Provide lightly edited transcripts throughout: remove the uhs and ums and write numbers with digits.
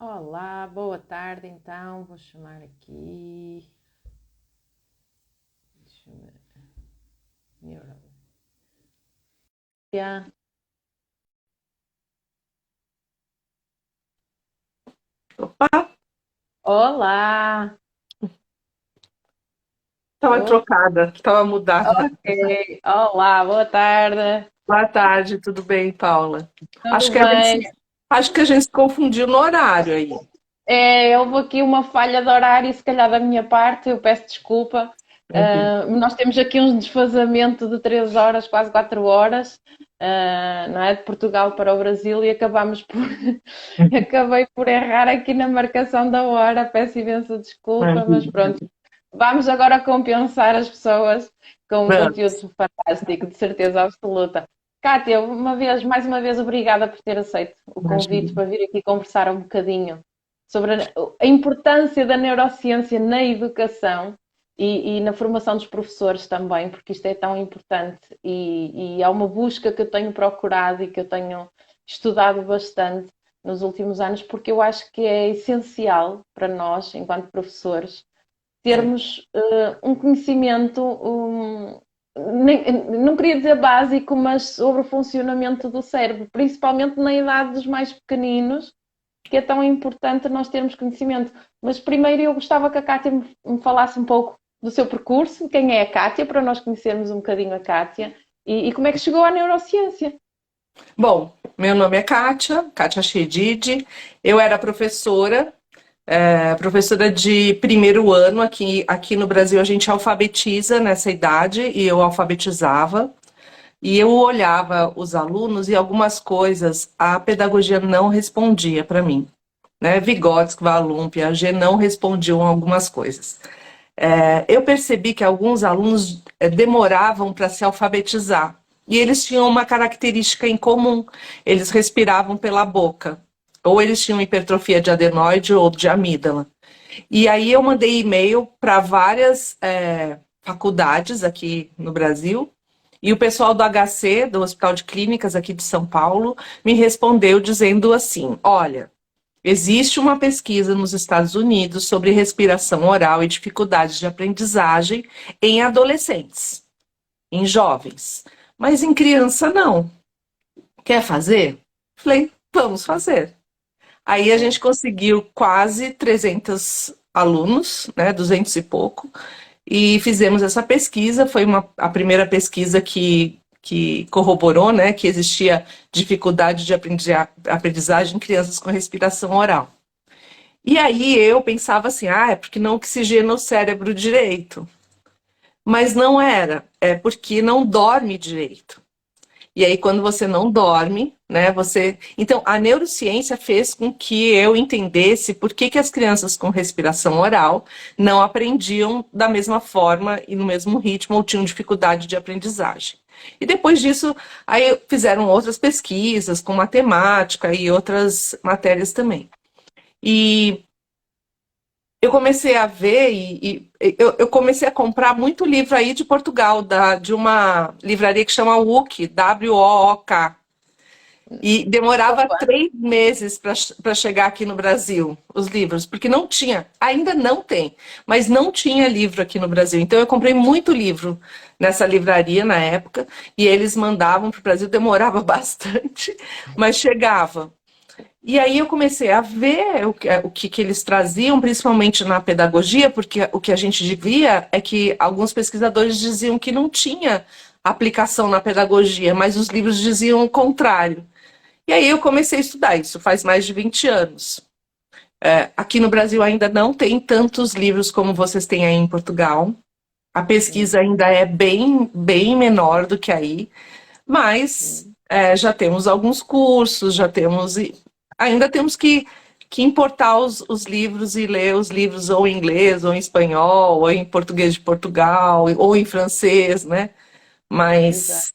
Olá, boa tarde então. Vou chamar aqui. Deixa eu ver. Neuróloga. Opa, Olá! estava Oh, trocada, estava mudada. ok. Olá, boa tarde. Boa tarde, tudo bem, Paula? Acho Tudo que a gente, bem? se- acho que a gente se confundiu no horário aí. Houve aqui uma falha de horário, se calhar da minha parte, eu peço desculpa. Uhum. Nós temos aqui um desfazamento de 3 horas, quase 4 horas, não é? De Portugal para o Brasil e acabámos por. Acabei por errar aqui na marcação da hora, peço imensa desculpa, mas pronto. Vamos agora compensar as pessoas com um Vamos. conteúdo fantástico, de certeza absoluta. Kátia, mais uma vez, obrigada por ter aceito o convite Imagina. para vir aqui conversar um bocadinho sobre a importância da neurociência na educação e na formação dos professores também, porque isto é tão importante e é uma busca que eu tenho procurado e que eu tenho estudado bastante nos últimos anos, porque eu acho que é essencial para nós, enquanto professores, É. termos um conhecimento, não queria dizer básico, mas sobre o funcionamento do cérebro, principalmente na idade dos mais pequeninos, que é tão importante nós termos conhecimento. Mas primeiro eu gostava que a Kátia me falasse um pouco do seu percurso, quem é a Kátia, para nós conhecermos um bocadinho a Kátia, e como é que chegou à neurociência. Bom, meu nome é Kátia Chedid. Eu era professora, professora de primeiro ano. Aqui no Brasil a gente alfabetiza nessa idade e eu alfabetizava. E eu olhava os alunos e algumas coisas a pedagogia não respondia para mim, né? Vygotsky, Vallum, Piaget não respondiam algumas coisas. Eu percebi que alguns alunos demoravam para se alfabetizar e eles tinham uma característica em comum: eles respiravam pela boca, ou eles tinham hipertrofia de adenoide ou de amígdala. E aí eu mandei e-mail para várias faculdades aqui no Brasil. E o pessoal do HC, do Hospital de Clínicas aqui de São Paulo, me respondeu dizendo assim: olha, existe uma pesquisa nos Estados Unidos sobre respiração oral e dificuldades de aprendizagem em adolescentes, em jovens, mas em criança não. Quer fazer? Falei, vamos fazer. Aí a gente conseguiu quase 300 alunos, né, 200 e pouco, e fizemos essa pesquisa. Foi a primeira pesquisa que corroborou, né, que existia dificuldade de aprendizagem em crianças com respiração oral. E aí eu pensava assim, é porque não oxigena o cérebro direito. Mas não era, é porque não dorme direito. E aí, quando você não dorme, né, você. Então, a neurociência fez com que eu entendesse por que as crianças com respiração oral não aprendiam da mesma forma e no mesmo ritmo ou tinham dificuldade de aprendizagem. E depois disso, aí fizeram outras pesquisas com matemática e outras matérias também. E eu comecei a ver eu comecei a comprar muito livro aí de Portugal, de uma livraria que chama WOOK, WOOK. E demorava Opa, 3 meses para chegar aqui no Brasil, os livros, porque não tinha, ainda não tem, mas não tinha livro aqui no Brasil. Então eu comprei muito livro nessa livraria na época, e eles mandavam para o Brasil, demorava bastante, mas chegava. E aí eu comecei a ver o que eles traziam, principalmente na pedagogia, porque o que a gente via é que alguns pesquisadores diziam que não tinha aplicação na pedagogia, mas os livros diziam o contrário. E aí eu comecei a estudar isso, faz mais de 20 anos. Aqui no Brasil ainda não tem tantos livros como vocês têm aí em Portugal. A sim, pesquisa ainda é bem, bem menor do que aí, mas sim. já temos alguns cursos, já temos. Ainda temos que importar os livros e ler os livros ou em inglês, ou em espanhol, ou em português de Portugal, ou em francês, né? Exato, Mas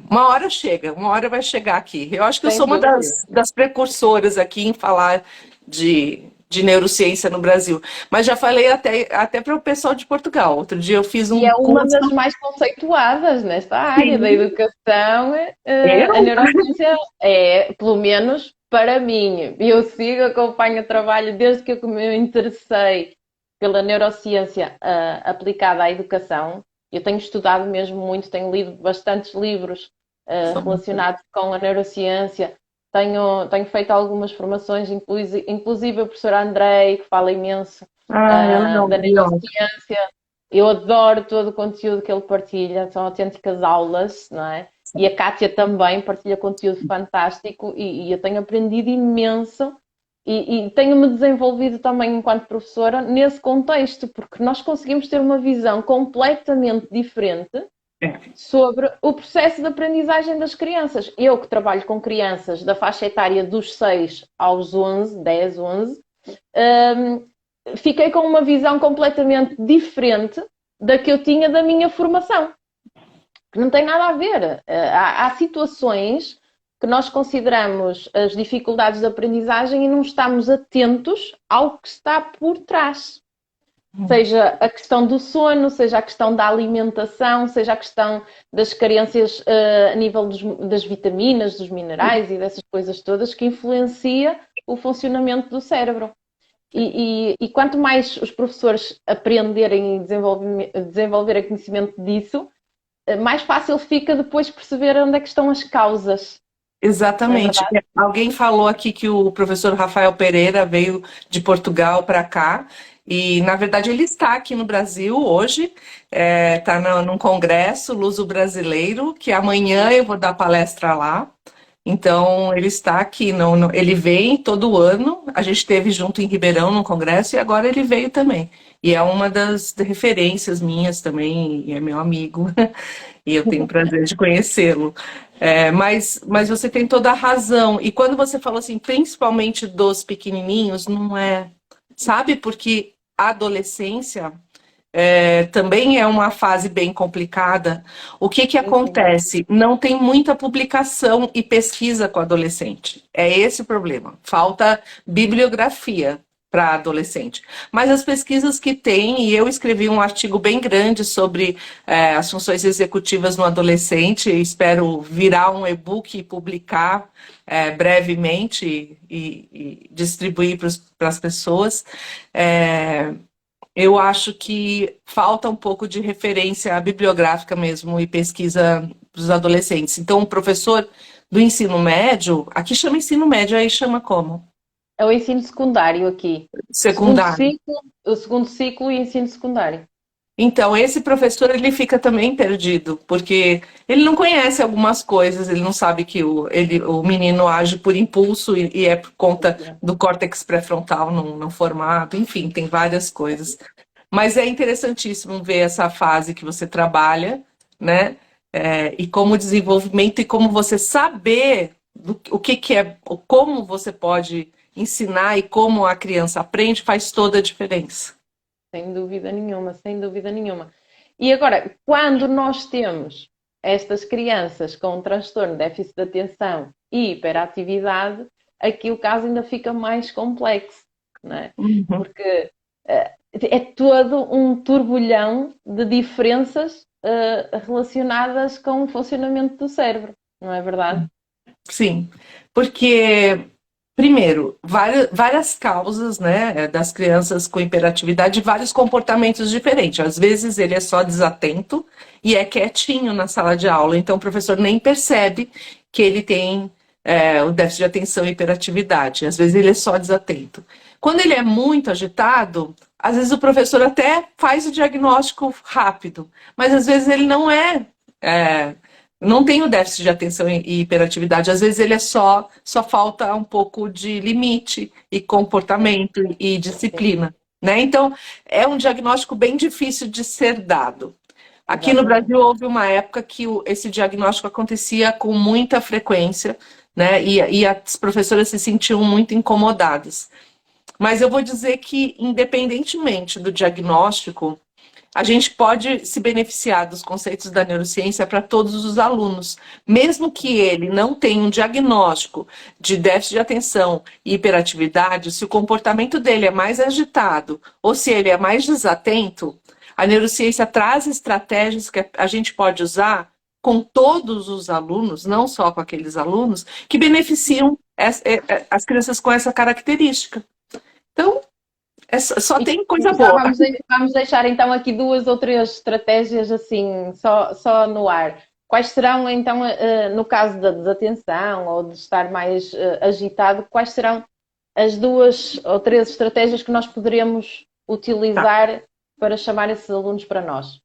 uma hora chega, uma hora vai chegar aqui. Eu acho que eu sem sou uma dúvida. das precursoras aqui em falar de neurociência no Brasil. Mas já falei até para o pessoal de Portugal. Outro dia eu fiz E um é uma curso. das mais conceituadas nesta área da Sim, educação. A eu? neurociência é, pelo menos para mim, eu acompanho o trabalho desde que eu me interessei pela neurociência aplicada à educação. Eu tenho estudado mesmo muito, tenho lido bastantes livros relacionados com a neurociência, tenho feito algumas formações, inclusive o professor Andrei, que fala imenso eu não, da neurociência. Eu adoro todo o conteúdo que ele partilha, são autênticas aulas, não é? E a Kátia também partilha conteúdo fantástico e eu tenho aprendido imenso e tenho-me desenvolvido também enquanto professora nesse contexto, porque nós conseguimos ter uma visão completamente diferente sobre o processo de aprendizagem das crianças. Eu que trabalho com crianças da faixa etária dos 6 aos 11, 10, 11, fiquei com uma visão completamente diferente da que eu tinha da minha formação. Que não tem nada a ver. Há situações que nós consideramos as dificuldades de aprendizagem e não estamos atentos ao que está por trás. Seja a questão do sono, seja a questão da alimentação, seja a questão das carências a nível das vitaminas, dos minerais e dessas coisas todas que influencia o funcionamento do cérebro. E quanto mais os professores aprenderem e desenvolverem conhecimento disso, mais fácil fica depois perceber onde é que estão as causas. Exatamente. Alguém falou aqui que o professor Rafael Pereira veio de Portugal para cá e, na verdade, ele está aqui no Brasil hoje, está num congresso luso brasileiro, que amanhã eu vou dar palestra lá. Então, ele está aqui, ele vem todo ano, a gente esteve junto em Ribeirão no congresso e agora ele veio também. E é uma das referências minhas também, e é meu amigo, e eu tenho o prazer de conhecê-lo. Mas você tem toda a razão. E quando você falou assim, principalmente dos pequenininhos, não é... Sabe, porque a adolescência... também é uma fase bem complicada. O que acontece? Não tem muita publicação e pesquisa com adolescente. É esse o problema. Falta bibliografia para adolescente. Mas as pesquisas que tem, e eu escrevi um artigo bem grande sobre as funções executivas no adolescente, espero virar um e-book e publicar brevemente e distribuir para as pessoas. Eu acho que falta um pouco de referência bibliográfica mesmo e pesquisa para os adolescentes. Então, o professor do ensino médio, aqui chama ensino médio, aí chama como? É o ensino secundário aqui. Secundário. O segundo ciclo e ensino secundário. Então, esse professor, ele fica também perdido, porque ele não conhece algumas coisas, ele não sabe que o menino age por impulso e é por conta do córtex pré-frontal não formado, enfim, tem várias coisas. Mas é interessantíssimo ver essa fase que você trabalha, né? E como desenvolvimento e como você saber o que é, como você pode ensinar e como a criança aprende faz toda a diferença. Sem dúvida nenhuma, sem dúvida nenhuma. E agora, quando nós temos estas crianças com um transtorno de déficit de atenção e hiperatividade, aqui o caso ainda fica mais complexo, não é? Uhum. Porque é todo um turbilhão de diferenças relacionadas com o funcionamento do cérebro, não é verdade? Sim, porque... Primeiro, várias causas, né, das crianças com hiperatividade, vários comportamentos diferentes. Às vezes ele é só desatento e é quietinho na sala de aula, então o professor nem percebe que ele tem o déficit de atenção e hiperatividade. Às vezes ele é só desatento. Quando ele é muito agitado, às vezes o professor até faz o diagnóstico rápido, mas às vezes ele não tem o déficit de atenção e hiperatividade, às vezes ele só falta um pouco de limite e comportamento e disciplina, né? Então, é um diagnóstico bem difícil de ser dado. Aqui no Brasil houve uma época que esse diagnóstico acontecia com muita frequência, né? E as professoras se sentiam muito incomodadas. Mas eu vou dizer que, independentemente do diagnóstico, a gente pode se beneficiar dos conceitos da neurociência para todos os alunos, mesmo que ele não tenha um diagnóstico de déficit de atenção e hiperatividade, se o comportamento dele é mais agitado ou se ele é mais desatento, a neurociência traz estratégias que a gente pode usar com todos os alunos, não só com aqueles alunos, que beneficiam as crianças com essa característica. Então, só E tem coisa já boa. vamos deixar então aqui duas ou três estratégias assim, só no ar. Quais serão então, no caso da desatenção ou de estar mais agitado, quais serão as duas ou três estratégias que nós poderíamos Tá. utilizar para chamar esses alunos para nós,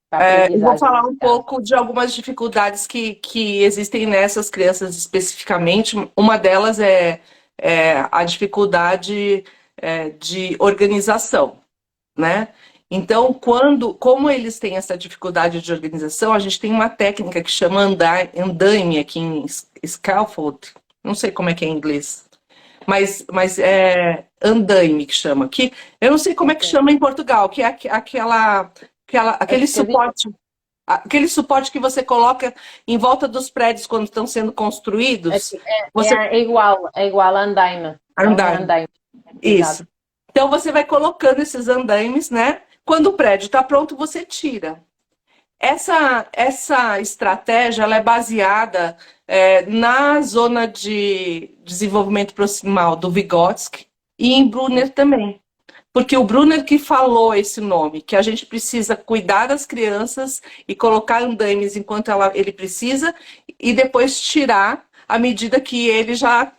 para a Eu vou aprendizagem falar nesse um caso? pouco de algumas dificuldades que existem nessas crianças especificamente. Uma delas é a dificuldade de organização, né? Então, como eles têm essa dificuldade de organização, a gente tem uma técnica que chama andaime aqui em scaffold, não sei como é que é em inglês, mas é andaime que chama, que eu não sei como é que Ok. chama em Portugal, que é As escadinhas? aquele suporte que você coloca em volta dos prédios quando estão sendo construídos, você É igual a andaime. É um andaime, andaime, exato. isso. Então você vai colocando esses andaimes, né? Quando o prédio está pronto, você tira. Essa estratégia ela é baseada na zona de desenvolvimento proximal do Vygotsky e em Brunner também. Porque o Brunner que falou esse nome, que a gente precisa cuidar das crianças e colocar andaimes enquanto ele precisa, e depois tirar à medida que ele já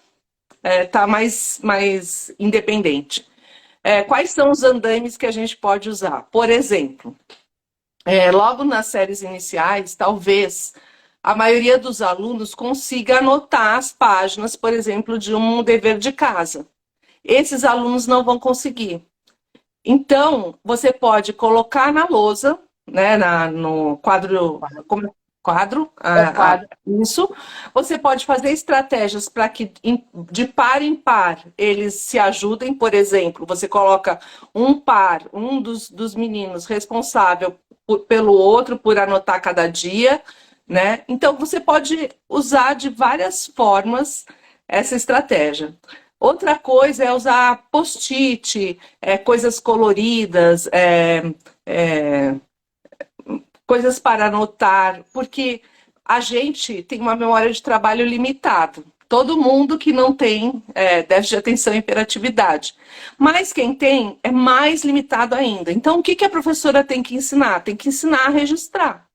está mais independente. Quais são os andaimes que a gente pode usar? Por exemplo, logo nas séries iniciais, talvez a maioria dos alunos consiga anotar as páginas, por exemplo, de um dever de casa. Esses alunos não vão conseguir. Então, você pode colocar na lousa, né, no quadro, quadro, É o quadro. isso. Você pode fazer estratégias para que de par em par eles se ajudem. Por exemplo, você coloca um dos meninos responsável pelo outro, por anotar cada dia, né? Então, você pode usar de várias formas essa estratégia. Outra coisa é usar post-it, coisas coloridas, é, coisas para anotar, porque a gente tem uma memória de trabalho limitada. Todo mundo que não tem déficit de atenção e hiperatividade. Mas quem tem é mais limitado ainda. Então, o que a professora tem que ensinar? Tem que ensinar a registrar.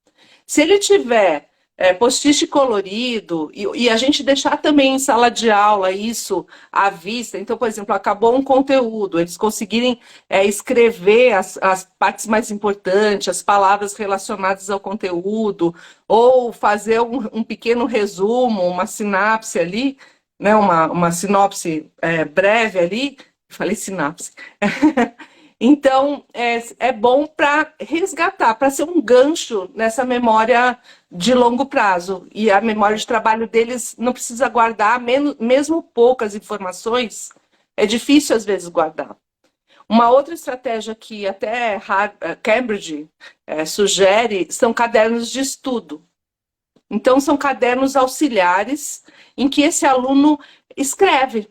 Se ele tiver post-it colorido e a gente deixar também em sala de aula isso à vista, então, por exemplo, acabou um conteúdo, eles conseguirem escrever as partes mais importantes, as palavras relacionadas ao conteúdo, ou fazer um pequeno resumo, uma sinapse ali, né, uma sinopse breve ali, falei sinapse. Então, é bom para resgatar, para ser um gancho nessa memória de longo prazo. E a memória de trabalho deles não precisa guardar, mesmo poucas informações, é difícil às vezes guardar. Uma outra estratégia que até Cambridge sugere são cadernos de estudo. Então, são cadernos auxiliares em que esse aluno escreve.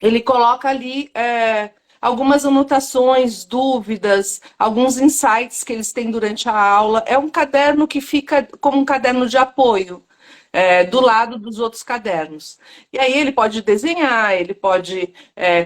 Ele coloca ali algumas anotações, dúvidas, alguns insights que eles têm durante a aula. É um caderno que fica como um caderno de apoio, do lado dos outros cadernos. E aí ele pode desenhar, ele pode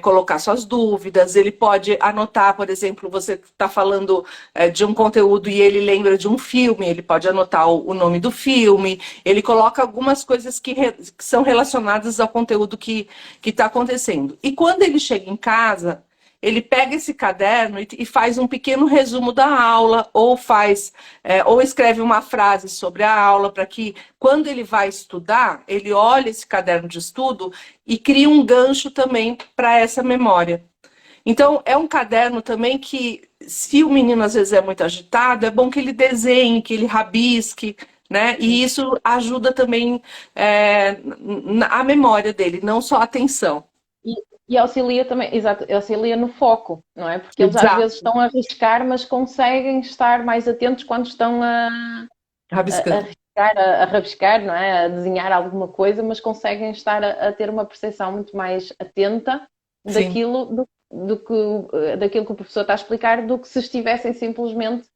colocar suas dúvidas, ele pode anotar, por exemplo, você está falando de um conteúdo e ele lembra de um filme, ele pode anotar o nome do filme, ele coloca algumas coisas que são relacionadas ao conteúdo que está acontecendo. E quando ele chega em casa, ele pega esse caderno e faz um pequeno resumo da aula, ou escreve uma frase sobre a aula, para que, quando ele vai estudar, ele olha esse caderno de estudo e cria um gancho também para essa memória. Então, é um caderno também que, se o menino às vezes é muito agitado, é bom que ele desenhe, que ele rabisque, né? E isso ajuda também a memória dele, não só a atenção. E, e auxilia também, exato, auxilia no foco, não é? Porque eles às vezes Exato. estão a arriscar, mas conseguem estar mais atentos quando estão a Rabiscando. arriscar, a rabiscar, não é? A desenhar alguma coisa, mas conseguem estar a ter uma percepção muito mais atenta Sim. daquilo, daquilo que o professor está a explicar, do que se estivessem simplesmente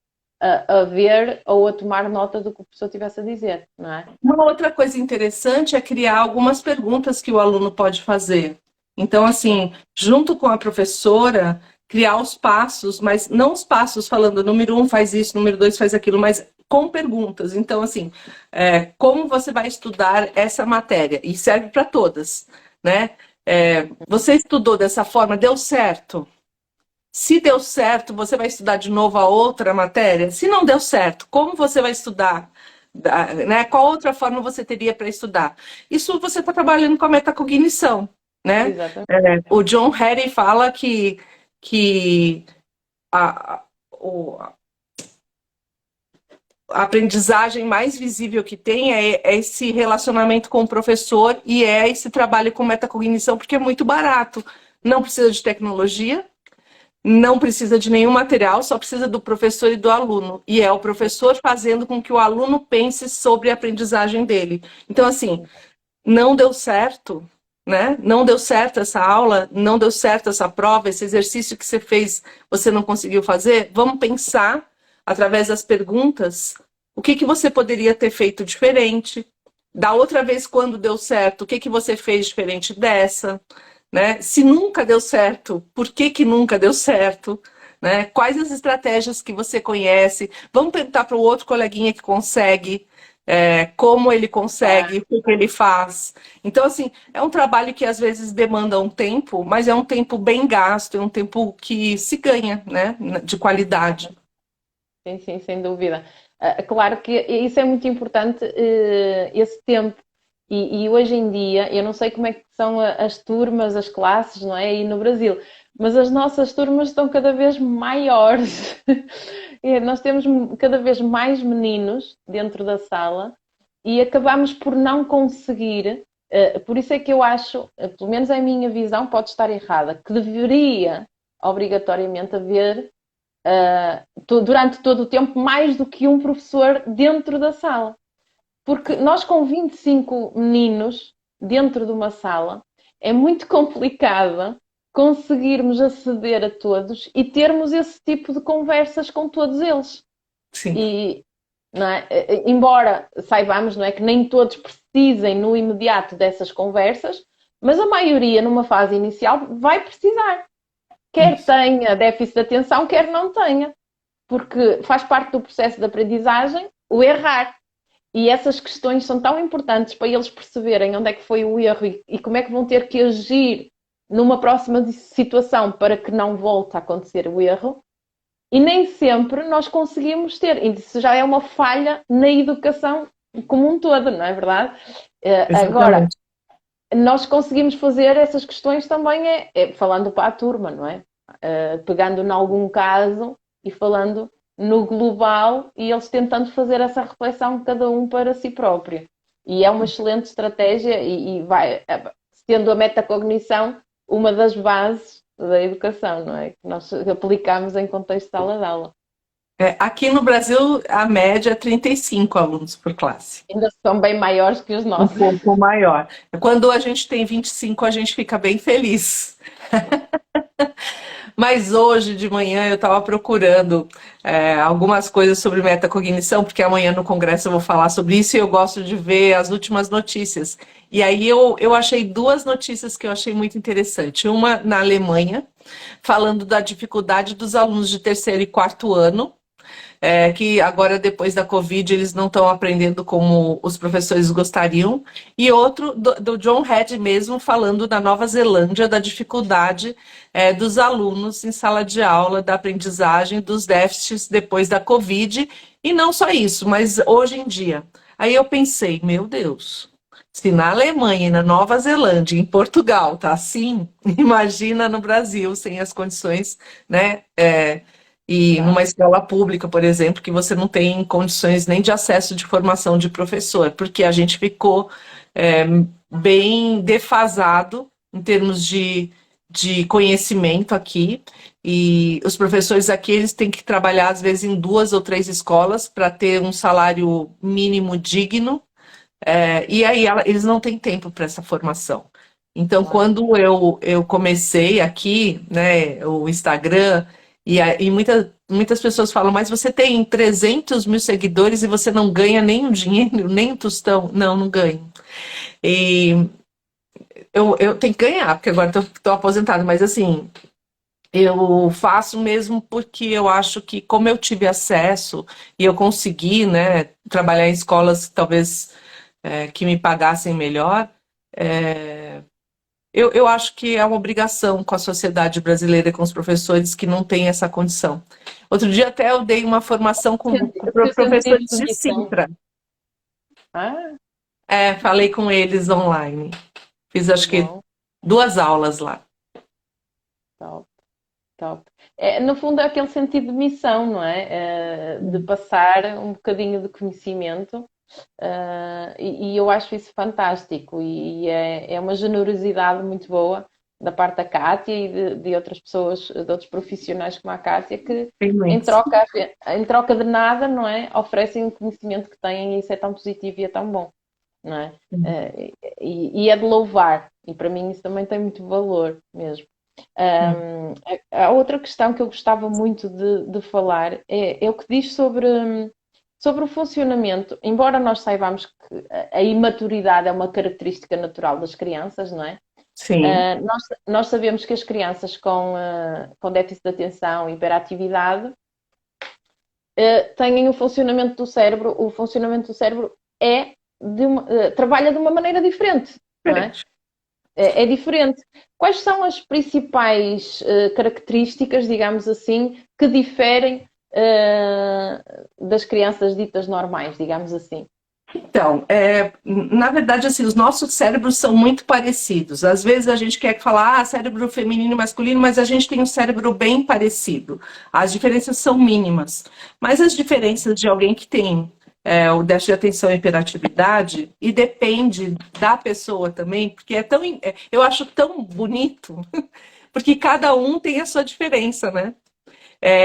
a ver ou a tomar nota do que o professor estivesse a dizer, não é? Uma outra coisa interessante é criar algumas perguntas que o aluno pode fazer. Então, assim, junto com a professora, criar os passos, mas não os passos falando número 1 faz isso, número 2 faz aquilo, mas com perguntas. Então, assim, como você vai estudar essa matéria? E serve para todas, né? Você estudou dessa forma, deu certo? Se deu certo, você vai estudar de novo a outra matéria? Se não deu certo, como você vai estudar? Né? Qual outra forma você teria para estudar? Isso você está trabalhando com a metacognição, né? Exatamente. O John Hattie fala que a aprendizagem mais visível que tem é esse relacionamento com o professor e é esse trabalho com metacognição, porque é muito barato. Não precisa de tecnologia, não precisa de nenhum material, só precisa do professor e do aluno. E é o professor fazendo com que o aluno pense sobre a aprendizagem dele. Então, assim, não deu certo, né? Não deu certo essa aula, não deu certo essa prova, esse exercício que você fez, você não conseguiu fazer. Vamos pensar, através das perguntas, o que você poderia ter feito diferente. Da outra vez, quando deu certo, o que você fez diferente dessa? Né? Se nunca deu certo, por que nunca deu certo? Né? Quais as estratégias que você conhece? Vamos perguntar para o outro coleguinha que consegue, como ele consegue, o que ele faz. Então, assim, é um trabalho que às vezes demanda um tempo, mas é um tempo bem gasto, é um tempo que se ganha, né? De qualidade. Sim, sim, sem dúvida. Claro que isso é muito importante, esse tempo. E hoje em dia, eu não sei como é que são as turmas, as classes, não é? Aí no Brasil, mas as nossas turmas estão cada vez maiores. Nós temos cada vez mais meninos dentro da sala e acabamos por não conseguir. Por isso é que eu acho, pelo menos a minha visão pode estar errada, que deveria obrigatoriamente haver durante todo o tempo mais do que um professor dentro da sala. Porque nós com 25 meninos dentro de uma sala é muito complicado conseguirmos aceder a todos e termos esse tipo de conversas com todos eles. Sim. E, não é? Embora saibamos, não é, que nem todos precisem no imediato dessas conversas, mas a maioria numa fase inicial vai precisar. Quer tenha déficit de atenção, quer não tenha. Porque faz parte do processo de aprendizagem o errar. E essas questões são tão importantes para eles perceberem onde é que foi o erro e como é que vão ter que agir numa próxima situação para que não volte a acontecer o erro. E nem sempre nós conseguimos ter. Isso já é uma falha na educação como um todo, não é verdade? Agora, nós conseguimos fazer essas questões também falando para a turma, não é? Pegando em algum caso e falando no global e eles tentando fazer essa reflexão cada um para si próprio. E é uma excelente estratégia e vai sendo a metacognição uma das bases da educação, não é? Que nós aplicamos em contexto de sala de aula. Aqui no Brasil, a média é 35 alunos por classe. Ainda são bem maiores que os nossos. Um pouco maior. Quando a gente tem 25, a gente fica bem feliz. Mas hoje de manhã eu estava procurando algumas coisas sobre metacognição, porque amanhã no congresso eu vou falar sobre isso e eu gosto de ver as últimas notícias. E aí eu achei duas notícias que eu achei muito interessante. Uma na Alemanha, falando da dificuldade dos alunos de terceiro e quarto ano, que agora, depois da Covid, eles não estão aprendendo como os professores gostariam. E outro do John Hattie mesmo, falando da Nova Zelândia, da dificuldade dos alunos em sala de aula, da aprendizagem, dos déficits depois da Covid. E não só isso, mas hoje em dia. Aí eu pensei, meu Deus, se na Alemanha, na Nova Zelândia, em Portugal, tá assim, imagina no Brasil, sem as condições, né? E numa escola pública, por exemplo, que você não tem condições nem de acesso de formação de professor, porque a gente ficou bem defasado em termos de conhecimento aqui, e os professores aqui eles têm que trabalhar às vezes em 2 ou 3 escolas para ter um salário mínimo digno, e aí eles não têm tempo para essa formação. Então, quando eu comecei aqui, né, o Instagram, e muitas pessoas falam, mas você tem 300 mil seguidores e você não ganha nem o dinheiro, nem o tostão. Não, não ganho. E eu tenho que ganhar, porque agora estou aposentada, mas assim, eu faço mesmo porque eu acho que, como eu tive acesso e eu consegui, né, trabalhar em escolas talvez que me pagassem melhor, é, eu acho que é uma obrigação com a sociedade brasileira e com os professores que não têm essa condição. Outro dia até eu dei uma formação com O teu sentido professores de de missão. Sintra. Ah, Falei com eles online. Fiz que acho que bom. 2 aulas lá. Top, top. No fundo é aquele sentido de missão, não é? De passar um bocadinho de conhecimento. E eu acho isso fantástico e é uma generosidade muito boa da parte da Cátia e de outras pessoas, de outros profissionais como a Cátia, que Imenso. em troca de nada, não é? Oferecem o conhecimento que têm e isso é tão positivo e é tão bom, não é? E é de louvar, e para mim isso também tem muito valor mesmo. A outra questão que eu gostava muito de falar é o que diz sobre o funcionamento, embora nós saibamos que a imaturidade é uma característica natural das crianças, não é? Sim. Nós sabemos que as crianças com déficit de atenção e hiperatividade têm o funcionamento do cérebro trabalha de uma maneira diferente, não é? Diferente. É diferente. Quais são as principais características, digamos assim, que diferem das crianças ditas normais, digamos assim? Então, na verdade, assim, os nossos cérebros são muito parecidos. Às vezes a gente quer falar, cérebro feminino e masculino, mas a gente tem um cérebro bem parecido. As diferenças são mínimas. Mas as diferenças de alguém que tem o déficit de atenção e hiperatividade, e depende da pessoa também, porque eu acho tão bonito, porque cada um tem a sua diferença, né?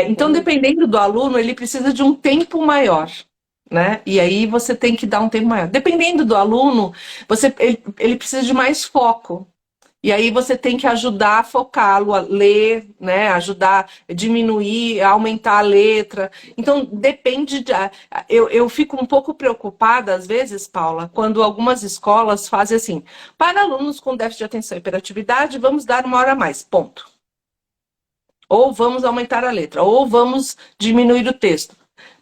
Então, Sim, dependendo do aluno, ele precisa de um tempo maior, né? E aí você tem que dar um tempo maior. Dependendo do aluno, ele precisa de mais foco. E aí você tem que ajudar a focá-lo, a ler, né? Ajudar a diminuir, a aumentar a letra. Então, depende eu fico um pouco preocupada, às vezes, Paula, quando algumas escolas fazem assim, para alunos com déficit de atenção e hiperatividade, vamos dar 1 hora a mais, ponto. Ou vamos aumentar a letra, ou vamos diminuir o texto.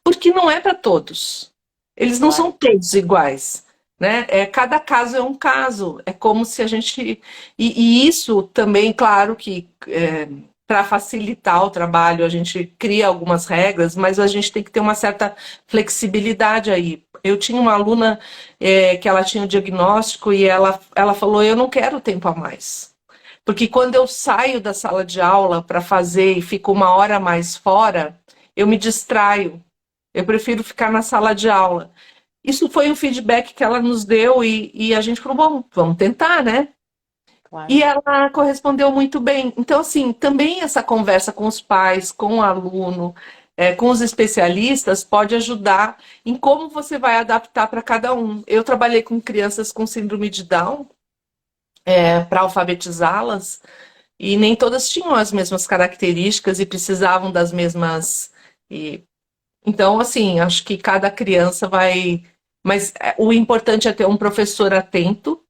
Porque não é para todos. Eles não são claro. todos iguais. Né? Cada caso é um caso. É como se a gente. E isso também, claro que para facilitar o trabalho, a gente cria algumas regras, mas a gente tem que ter uma certa flexibilidade aí. Eu tinha uma aluna que ela tinha o diagnóstico e ela falou: eu não quero tempo a mais. Porque quando eu saio da sala de aula para fazer e fico 1 hora a mais fora, eu me distraio. Eu prefiro ficar na sala de aula. Isso foi um feedback que ela nos deu e a gente falou, bom, vamos tentar, né? Claro. E ela correspondeu muito bem. Então, assim, também essa conversa com os pais, com o aluno, com os especialistas, pode ajudar em como você vai adaptar para cada um. Eu trabalhei com crianças com síndrome de Down, para alfabetizá-las, e nem todas tinham as mesmas características e precisavam das mesmas. Então, assim, acho que cada criança vai. Mas o importante é ter um professor atento,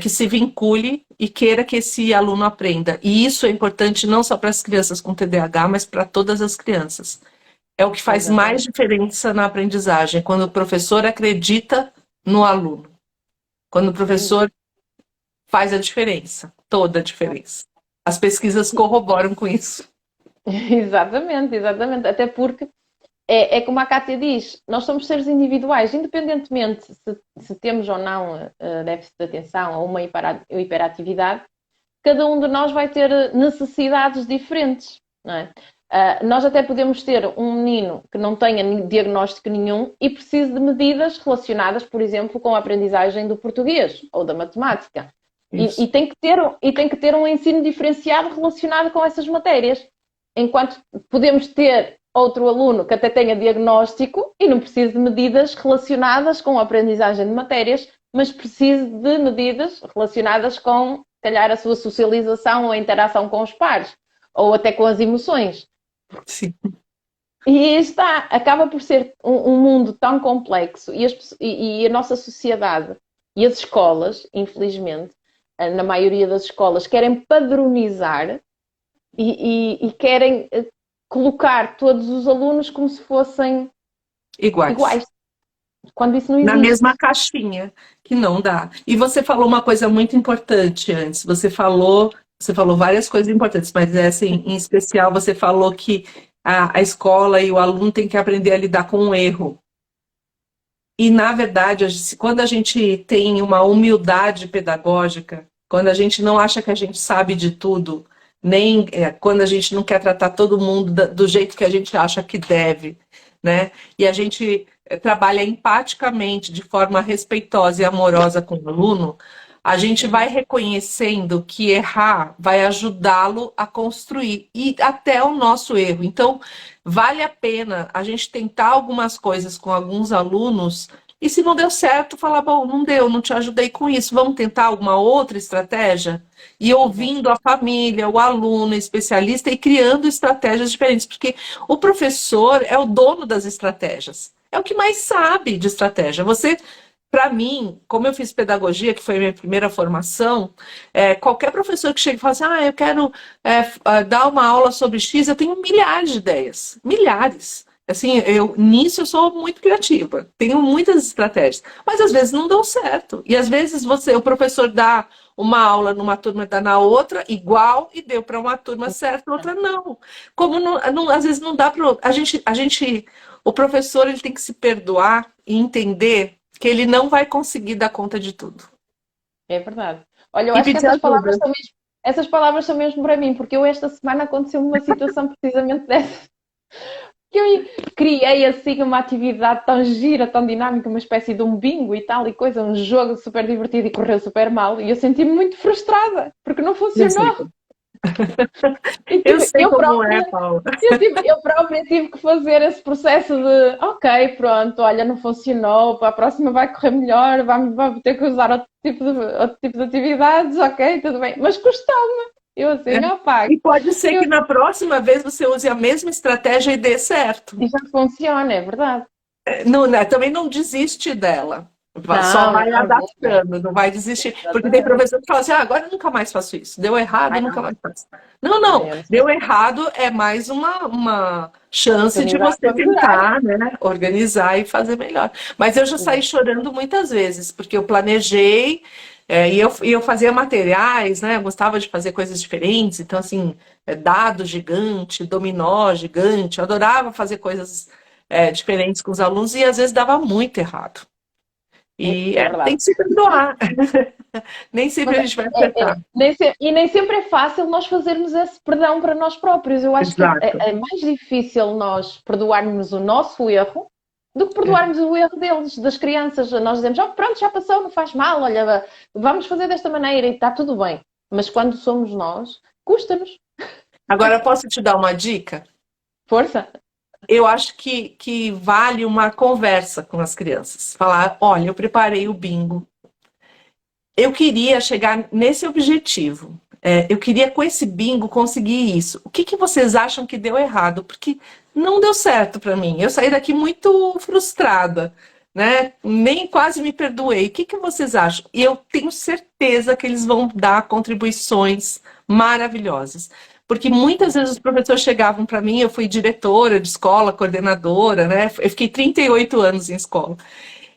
que se vincule e queira que esse aluno aprenda. E isso é importante não só para as crianças com TDAH, mas para todas as crianças. É o que faz mais Exatamente. diferença na aprendizagem, quando o professor acredita no aluno. Quando o Sem professor faz a diferença, toda a dúvida. diferença. As pesquisas corroboram com isso. Exatamente, exatamente. Até porque é como a Cátia diz, nós somos seres individuais, independentemente se temos ou não déficit de atenção ou uma hiperatividade, cada um de nós vai ter necessidades diferentes, não é? Nós até podemos ter um menino que não tenha diagnóstico nenhum e precise de medidas relacionadas, por exemplo, com a aprendizagem do português ou da matemática. E Isso. tem que ter um ensino diferenciado relacionado com essas matérias. Enquanto podemos ter outro aluno que até tenha diagnóstico e não precise de medidas relacionadas com a aprendizagem de matérias, mas precise de medidas relacionadas com, se calhar, a sua socialização ou a interação com os pares, ou até com as emoções. Sim. E está, acaba por ser um mundo tão complexo e a nossa sociedade e as escolas, infelizmente, na maioria das escolas, querem padronizar e querem colocar todos os alunos como se fossem Iguais. iguais, quando isso não Na existe. mesma caixinha, que não dá. E você falou uma coisa muito importante antes. Você falou várias coisas importantes, mas assim, em especial você falou que a escola e o aluno têm que aprender a lidar com o erro. E, na verdade, quando a gente tem uma humildade pedagógica, quando a gente não acha que a gente sabe de tudo, nem quando a gente não quer tratar todo mundo do jeito que a gente acha que deve, né? E a gente trabalha empaticamente, de forma respeitosa e amorosa com o aluno, a gente vai reconhecendo que errar vai ajudá-lo a construir, e até o nosso erro. Então, vale a pena a gente tentar algumas coisas com alguns alunos e se não deu certo, falar, bom, não deu, não te ajudei com isso, vamos tentar alguma outra estratégia? E ouvindo a família, o aluno, o especialista e criando estratégias diferentes, porque o professor é o dono das estratégias, é o que mais sabe de estratégia. Você, para mim, como eu fiz pedagogia, que foi a minha primeira formação, qualquer professor que chega e fala assim, eu quero dar uma aula sobre X, eu tenho milhares de ideias, milhares. Assim, nisso eu sou muito criativa, tenho muitas estratégias, mas às vezes não dão certo. E às vezes o professor dá uma aula numa turma, dá na outra, igual, e deu para uma turma certa, outra não. Como às vezes não dá para. O professor ele tem que se perdoar e entender que ele não vai conseguir dar conta de tudo. É verdade. Olha, eu E acho que pedir ajuda. essas palavras são mesmo para mim, porque eu esta semana aconteceu uma situação precisamente dessa. Que eu criei assim uma atividade tão gira, tão dinâmica, uma espécie de um bingo e tal e coisa, um jogo super divertido e correu super mal. E eu senti-me muito frustrada, porque não Eu sei, funcionou. E, eu tipo, sei como é, Paula. eu própria tive que fazer esse processo de ok, pronto, olha, não funcionou, para a próxima vai correr melhor, vamos ter que usar outro tipo de atividades, ok, tudo bem. Mas custou-me. Eu assim, opá, E pode ser que na próxima vez você use a mesma estratégia e dê certo. e já funciona, é verdade. Não, né, também não desiste dela. Só Não, vai não, nunca. adaptando, não vai desistir. Porque tem Exatamente. professor que fala assim, agora eu nunca mais faço isso. Deu errado, Ai, eu nunca não. mais faço. Não, Ai, não. eu não sei. Deu errado é mais uma chance de Oportunidade você para melhorar. tentar, né, organizar e fazer melhor. Mas eu já saí chorando muitas vezes, porque eu planejei, e eu fazia materiais, né? Eu gostava de fazer coisas diferentes. Então, assim, dado gigante, dominó gigante. Eu adorava fazer coisas diferentes com os alunos e às vezes dava muito errado. E É tem verdade. que se perdoar. Nem sempre Mas a gente vai acertar. nem sempre é fácil nós fazermos esse perdão para nós próprios. Eu acho que Exato. é mais difícil nós perdoarmos o nosso erro do que É. perdoarmos o erro deles, das crianças. Nós dizemos, pronto, já passou, não faz mal, olha, vamos fazer desta maneira e está tudo bem. Mas quando somos nós, custa-nos. Agora, posso te dar uma dica? Força. Eu acho que vale uma conversa com as crianças. Falar, olha, eu preparei o bingo. Eu queria chegar nesse objetivo. Eu queria, com esse bingo, conseguir isso. O que vocês acham que deu errado? Porque não deu certo para mim. Eu saí daqui muito frustrada, né? Nem quase me perdoei. O que vocês acham? E eu tenho certeza que eles vão dar contribuições maravilhosas. Porque muitas vezes os professores chegavam para mim, eu fui diretora de escola, coordenadora, né? Eu fiquei 38 anos em escola.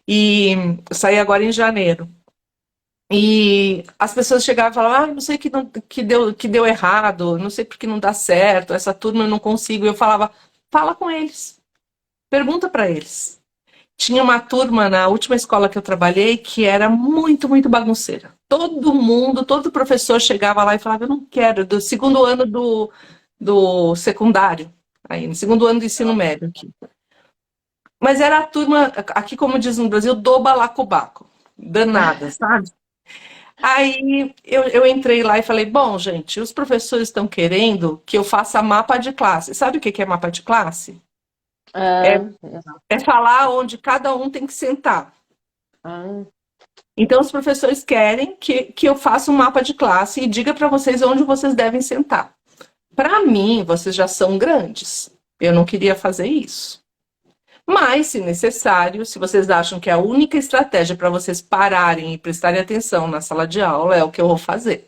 E saí agora em janeiro. E as pessoas chegavam e falavam, não sei que deu errado, não sei porque não dá certo, essa turma eu não consigo. Eu falava, fala com eles, pergunta para eles. Tinha uma turma na última escola que eu trabalhei que era muito, muito bagunceira. Todo professor chegava lá e falava, eu não quero, do segundo ano do secundário, aí, no segundo ano do ensino médio aqui. Mas era a turma, aqui como diz no Brasil, do balacobaco, danada, sabe? Aí eu entrei lá e falei, bom, gente, os professores estão querendo que eu faça mapa de classe. Sabe o que é mapa de classe? É, Ah, é falar onde cada um tem que sentar. ah, Então, os professores querem que eu faça um mapa de classe e diga para vocês onde vocês devem sentar. Para mim, vocês já são grandes. Eu não queria fazer isso. Mas, se necessário, se vocês acham que é a única estratégia para vocês pararem e prestarem atenção na sala de aula, é o que eu vou fazer.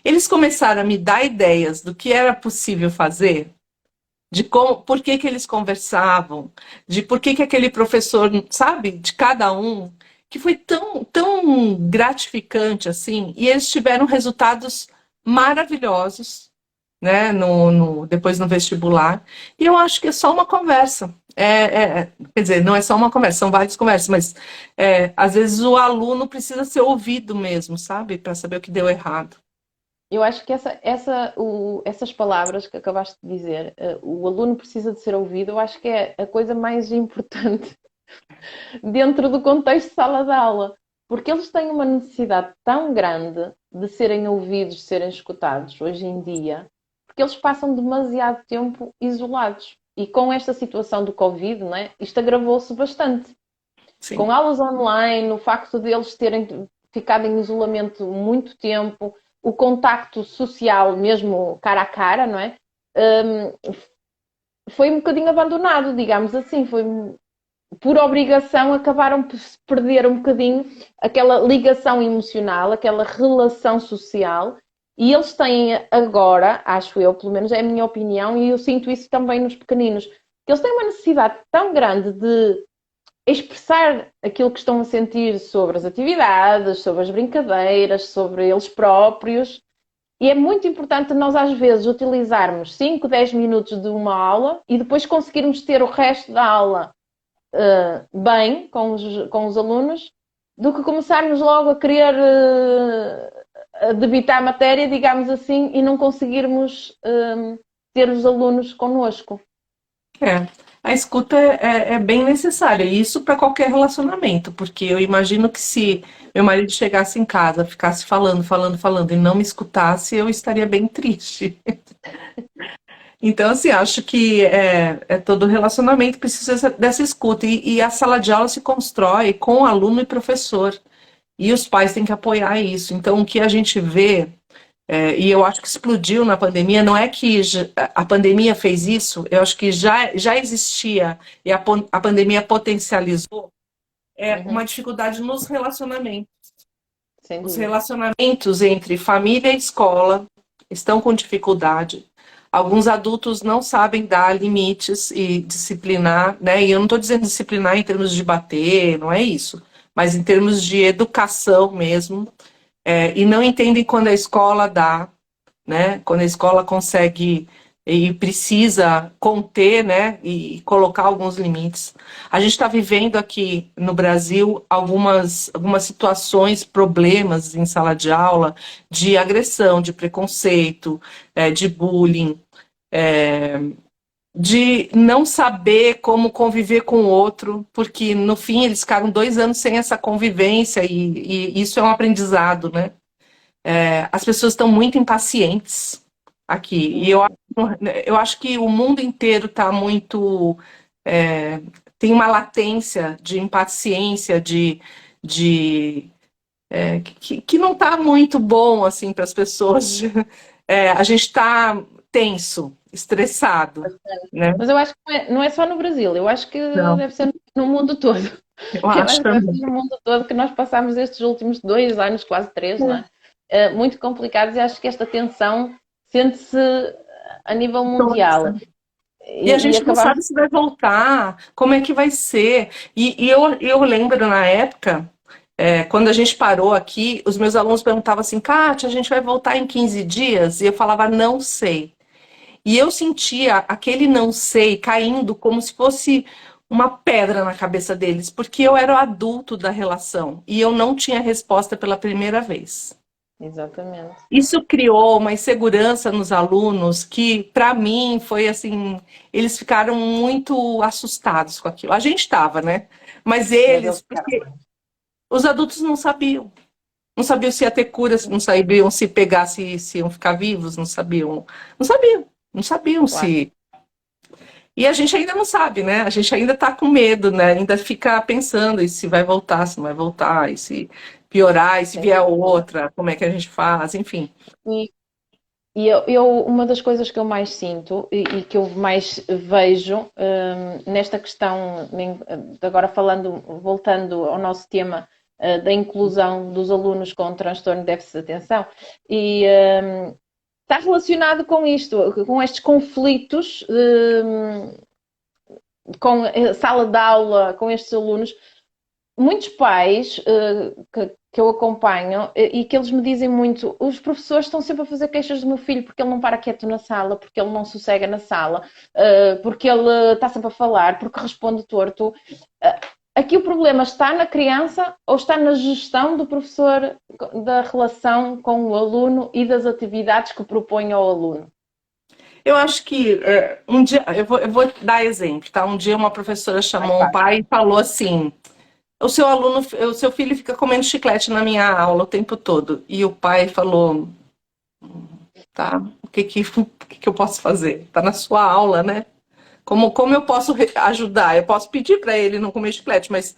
Eles começaram a me dar ideias do que era possível fazer, de como, por que que eles conversavam, de por que que aquele professor, sabe, de cada um, que foi tão gratificante assim, e eles tiveram resultados maravilhosos, né, depois no vestibular, e eu acho que é só uma conversa. Quer dizer, não é só uma conversa, são várias conversas, mas às vezes o aluno precisa ser ouvido mesmo, sabe, para saber o que deu errado. Eu acho que essas palavras que acabaste de dizer, o aluno precisa de ser ouvido, eu acho que é a coisa mais importante dentro do contexto de sala de aula, porque eles têm uma necessidade tão grande de serem ouvidos, de serem escutados hoje em dia, porque eles passam demasiado tempo isolados. E com esta situação do Covid, né, isto agravou-se bastante. Sim. Com aulas online, o facto de eles terem ficado em isolamento muito tempo, o contacto social, mesmo cara a cara, não é? Foi um bocadinho abandonado, digamos assim. Foi por obrigação, acabaram por se perder um bocadinho aquela ligação emocional, aquela relação social. E eles têm agora, acho eu, pelo menos é a minha opinião, e eu sinto isso também nos pequeninos, eles têm uma necessidade tão grande de expressar aquilo que estão a sentir sobre as atividades, sobre as brincadeiras, sobre eles próprios. E é muito importante nós, às vezes, utilizarmos 5, 10 minutos de uma aula e depois conseguirmos ter o resto da aula bem com os alunos, do que começarmos logo a querer a debitar a matéria, digamos assim, e não conseguirmos ter os alunos connosco. É, a escuta é bem necessária, e isso para qualquer relacionamento, porque eu imagino que se meu marido chegasse em casa, ficasse falando, falando, falando e não me escutasse, eu estaria bem triste. Então, assim, acho que todo relacionamento precisa dessa escuta, e a sala de aula se constrói com aluno e professor, e os pais têm que apoiar isso. Então, o que a gente vê. E eu acho que explodiu na pandemia, não é que a pandemia fez isso, eu acho que já existia e a pandemia potencializou uma Uhum, dificuldade nos relacionamentos. sem Os dúvida. relacionamentos entre família e escola estão com dificuldade. Alguns adultos não sabem dar limites e disciplinar, né? E eu não estou dizendo disciplinar em termos de bater, não é isso, mas em termos de educação mesmo, e não entendem quando a escola dá, né? Quando a escola consegue e precisa conter, né? E colocar alguns limites. A gente está vivendo aqui no Brasil algumas situações, problemas em sala de aula de agressão, de preconceito, de bullying, de não saber como conviver com o outro, porque no fim eles ficaram 2 anos sem essa convivência e isso é um aprendizado, né? As pessoas estão muito impacientes aqui. E eu acho que o mundo inteiro está muito. Tem uma latência de impaciência, de que não está muito bom assim para as pessoas. A gente está tenso, estressado, né? Mas eu acho que não é só no Brasil, eu acho que Não, deve ser no mundo todo. eu Eu acho acho que deve também. ser no mundo todo que nós passamos estes últimos 2 anos, quase 3, não é? Muito complicados e acho que esta tensão sente-se a nível mundial. E a E gente não acabamos. sabe se vai voltar, como é que vai ser. E eu lembro na época, quando a gente parou aqui, os meus alunos perguntavam assim, Kátia, a gente vai voltar em 15 dias? E eu falava, não sei. E eu sentia aquele não sei caindo como se fosse uma pedra na cabeça deles, porque eu era o adulto da relação e eu não tinha resposta pela primeira vez. Exatamente. Isso criou uma insegurança nos alunos que, para mim, foi assim, eles ficaram muito assustados com aquilo. A gente estava, né? Mas Mas eles eles, ficaram. porque os adultos não sabiam. Não sabiam se ia ter cura, não sabiam se pegar, se iam ficar vivos, não sabiam. Não sabiam. Não sabiam Claro. se. E a gente ainda não sabe, né? A gente ainda está com medo, né? Ainda fica pensando e se vai voltar, se não vai voltar, e se piorar, e se Sem vier dúvida. outra, como é que a gente faz, enfim. E, uma das coisas que eu mais sinto e que eu mais vejo nesta questão, agora voltando ao nosso tema da inclusão dos alunos com transtorno de déficit de atenção, e está relacionado com isto, com estes conflitos, com a sala de aula, com estes alunos. Muitos pais que eu acompanho e que eles me dizem muito, os professores estão sempre a fazer queixas do meu filho porque ele não para quieto na sala, porque ele não sossega na sala, porque ele está sempre a falar, porque responde torto. Aqui o problema está na criança ou está na gestão do professor, da relação com o aluno e das atividades que propõe ao aluno? Eu acho que um dia, eu vou dar exemplo, tá? Um dia uma professora chamou um pai e falou assim: o seu filho fica comendo chiclete na minha aula o tempo todo. E o pai falou: tá, o que eu posso fazer? Tá na sua aula, né? Como eu posso ajudar? Eu posso pedir para ele não comer chiclete, mas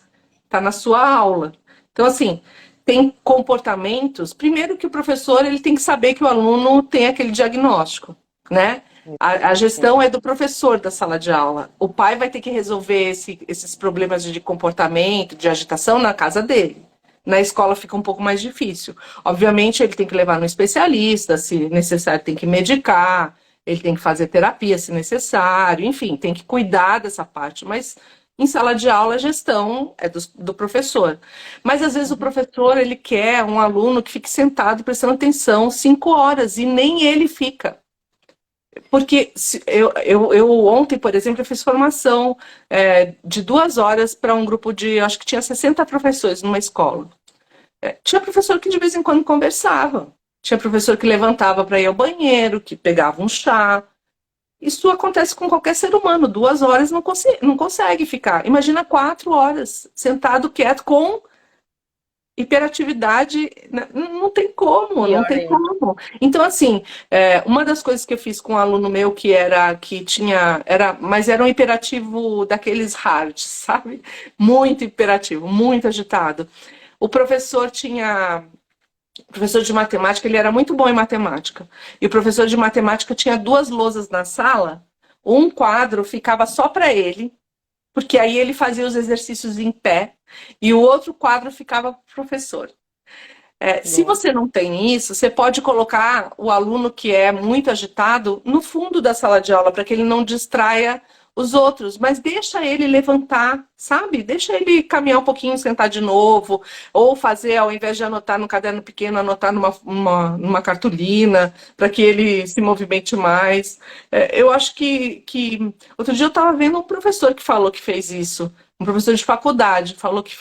tá na sua aula. Então, assim, tem comportamentos. Primeiro que o professor ele tem que saber que o aluno tem aquele diagnóstico, né? A gestão é do professor da sala de aula. O pai vai ter que resolver esses problemas de comportamento, de agitação na casa dele. Na escola fica um pouco mais difícil. Obviamente, ele tem que levar no especialista, se necessário, tem que medicar, ele tem que fazer terapia se necessário, enfim, tem que cuidar dessa parte. Mas em sala de aula, a gestão é do professor. Mas às vezes o professor ele quer um aluno que fique sentado prestando atenção 5 horas e nem ele fica. Porque eu ontem, por exemplo, eu fiz formação de 2 horas para um grupo de, acho que tinha 60 professores numa escola. Tinha professor que de vez em quando conversava. Tinha professor que levantava para ir ao banheiro, que pegava um chá. Isso acontece com qualquer ser humano. 2 horas não consegue ficar. Imagina 4 horas sentado quieto com hiperatividade, não tem como, não tem como. Então, assim, uma das coisas que eu fiz com um aluno meu mas era um hiperativo daqueles hard, sabe? Muito hiperativo, muito agitado. O professor de matemática, ele era muito bom em matemática. E o professor de matemática tinha 2 lousas na sala, um quadro ficava só para ele, porque aí ele fazia os exercícios em pé, e o outro quadro ficava para o professor. Se você não tem isso, você pode colocar o aluno que é muito agitado no fundo da sala de aula, para que ele não distraia os outros, mas deixa ele levantar, sabe? Deixa ele caminhar um pouquinho, sentar de novo, ou fazer, ao invés de anotar no caderno pequeno, anotar numa cartolina, para que ele se movimente mais. Eu acho que... Outro dia eu estava vendo um professor que falou que fez isso, um professor de faculdade, falou que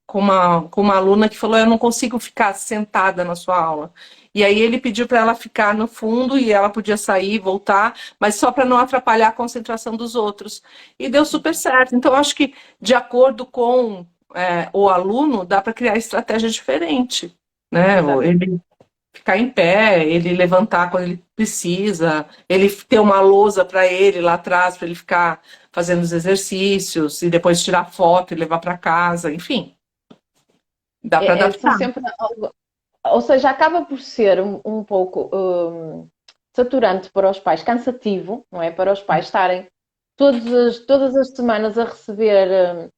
com uma aluna que falou: eu não consigo ficar sentada na sua aula. E aí ele pediu para ela ficar no fundo e ela podia sair e voltar, mas só para não atrapalhar a concentração dos outros. E deu super certo. Então, eu acho que, de acordo com o aluno, dá para criar estratégia diferente, né? Ele ficar em pé, ele levantar quando ele precisa, ele ter uma lousa para ele lá atrás, para ele ficar fazendo os exercícios e depois tirar foto e levar para casa, enfim. Dá para adaptar. Ou seja, acaba por ser um pouco saturante para os pais, cansativo, não é? Para os pais estarem todas as semanas a receber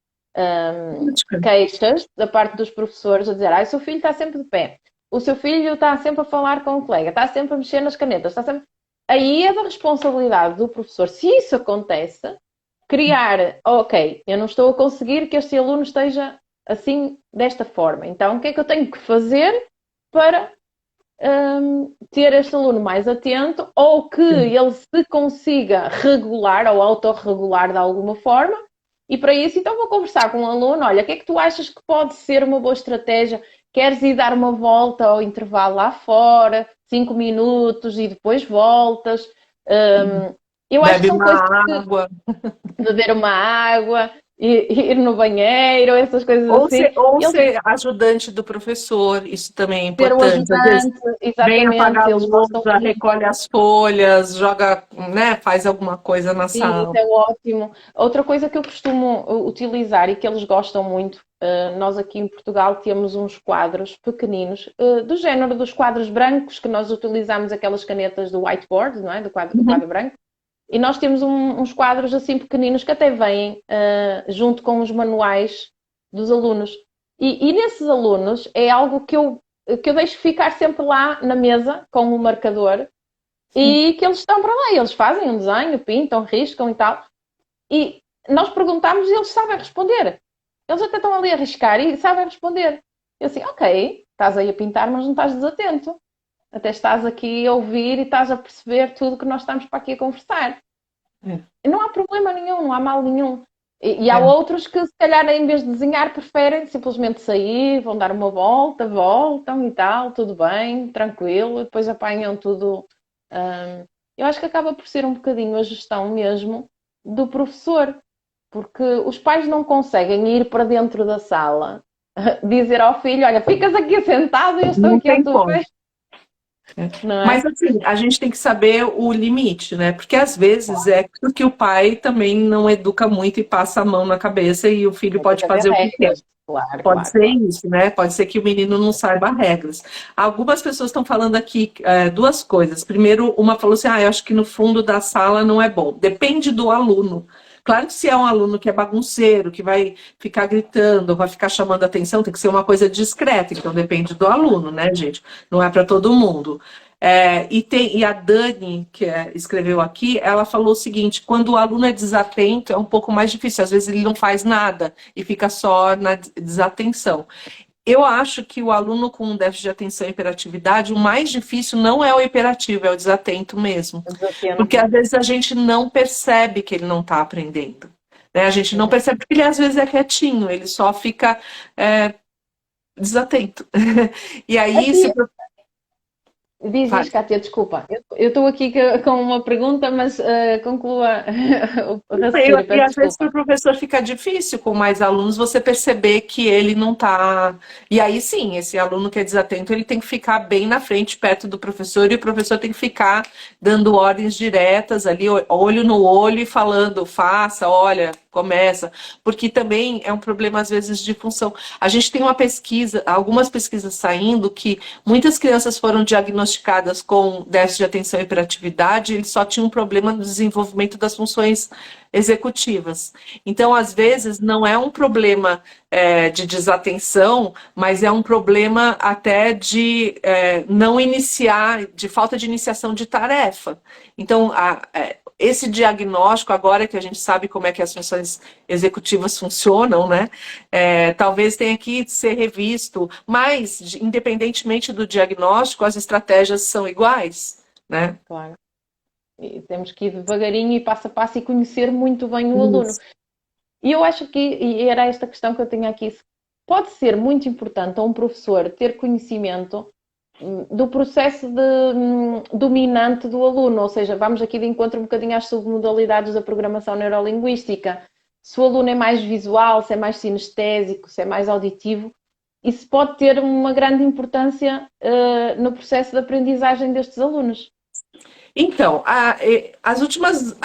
queixas da parte dos professores a dizer: o seu filho está sempre de pé, o seu filho está sempre a falar com o colega, está sempre a mexer nas canetas, está sempre... Aí é da responsabilidade do professor, se isso acontece, criar, ok, eu não estou a conseguir que este aluno esteja assim, desta forma, então o que é que eu tenho que fazer para ter este aluno mais atento, ou que ele se consiga regular ou autorregular de alguma forma. E para isso, então, vou conversar com o aluno: olha, o que é que tu achas que pode ser uma boa estratégia? Queres ir dar uma volta ao intervalo lá fora, 5 minutos, e depois voltas? Eu acho que são coisas água. Beber uma água. ir no banheiro, essas coisas assim. Ou Eles ser ajudante do professor, isso também é ter o importante. Às vezes ajudante, vem apagar exatamente, a eles gostam louça, muito. recolhe as folhas, joga, né, faz alguma coisa na Sim, isso sala. é ótimo. Outra coisa que eu costumo utilizar e que eles gostam muito, nós aqui em Portugal temos uns quadros pequeninos, do género dos quadros brancos, que nós utilizamos aquelas canetas do whiteboard, não é? Do Uhum. quadro branco. E nós temos uns quadros assim pequeninos que até vêm junto com os manuais dos alunos. E nesses alunos é algo que eu deixo ficar sempre lá na mesa com o marcador Sim. e que eles estão para lá. Eles fazem um desenho, pintam, riscam e tal. E nós perguntamos e eles sabem responder. Eles até estão ali a riscar e sabem responder. Eu assim, ok, estás aí a pintar, mas não estás desatento. Até estás aqui a ouvir e estás a perceber tudo que nós estamos para aqui a conversar. É, E não há problema nenhum, não há mal nenhum. E há é. outros que, se calhar, em vez de desenhar, preferem simplesmente sair, vão dar uma volta, voltam e tal, tudo bem, tranquilo, e depois apanham tudo. Eu acho que acaba por ser um bocadinho a gestão mesmo do professor, porque os pais não conseguem ir para dentro da sala, dizer ao filho: Olha, ficas aqui sentado e eu estou Não aqui à tem tua como. frente, não Mas é? assim, a gente tem que saber o limite, né? Porque às vezes é porque o pai também não educa muito e passa a mão na cabeça e o filho Tem pode que haver fazer o que quer. regras, claro, Pode claro, ser claro. isso, né? Pode ser que o menino não saiba regras. Algumas pessoas estão falando aqui duas coisas. Primeiro, uma falou assim: eu acho que no fundo da sala não é bom. Depende do aluno. Claro que se é um aluno que é bagunceiro, que vai ficar gritando, vai ficar chamando atenção, tem que ser uma coisa discreta. Então depende do aluno, né, gente? Não é para todo mundo. E a Dani, escreveu aqui, ela falou o seguinte: quando o aluno é desatento, é um pouco mais difícil. Às vezes ele não faz nada e fica só na desatenção. Eu acho que o aluno com déficit de atenção e hiperatividade, o mais difícil não é o hiperativo, é o desatento mesmo. Porque Desatento. às vezes a gente não percebe que ele não está aprendendo. Né? A gente não Uhum. percebe porque ele às vezes é quietinho, ele só fica desatento. E aí, se Aqui, diz, faz. Cátia, desculpa. Eu estou aqui com uma pergunta, mas conclua o raciocínio, E peço às vezes para desculpa. o professor fica difícil com mais alunos você perceber que ele não está. E aí sim, esse aluno que é desatento, ele tem que ficar bem na frente, perto do professor, e o professor tem que ficar dando ordens diretas ali, olho no olho, e falando, faça, olha, começa. Porque também é um problema, às vezes, de função. A gente tem uma pesquisa, algumas pesquisas saindo, que muitas crianças foram diagnosticadas com déficit de atenção e hiperatividade, e eles só tinham um problema no desenvolvimento das funções executivas. Então, às vezes, não é um problema de desatenção, mas é um problema até de não iniciar, de falta de iniciação de tarefa. Então, esse diagnóstico, agora que a gente sabe como é que as funções executivas funcionam, né? Talvez tenha que ser revisto, mas, independentemente do diagnóstico, as estratégias são iguais, né? Claro. E temos que ir devagarinho e passo a passo e conhecer muito bem o aluno. Isso. E eu acho que, e era esta questão que eu tinha aqui, pode ser muito importante a um professor ter conhecimento do processo dominante do aluno, ou seja, vamos aqui de encontro um bocadinho às submodalidades da programação neurolinguística. Se o aluno é mais visual, se é mais sinestésico, se é mais auditivo, isso pode ter uma grande importância no processo de aprendizagem destes alunos. Então, as últimas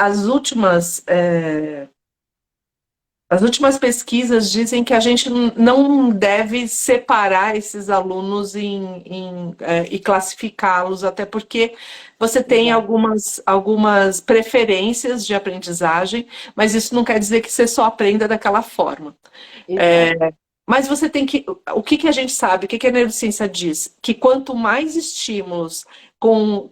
pesquisas dizem que a gente não deve separar esses alunos e classificá-los, até porque você tem Exato, algumas preferências de aprendizagem, mas isso não quer dizer que você só aprenda daquela forma. exato. Mas você tem que. O que a gente sabe, o que a neurociência diz? Que quanto mais estímulos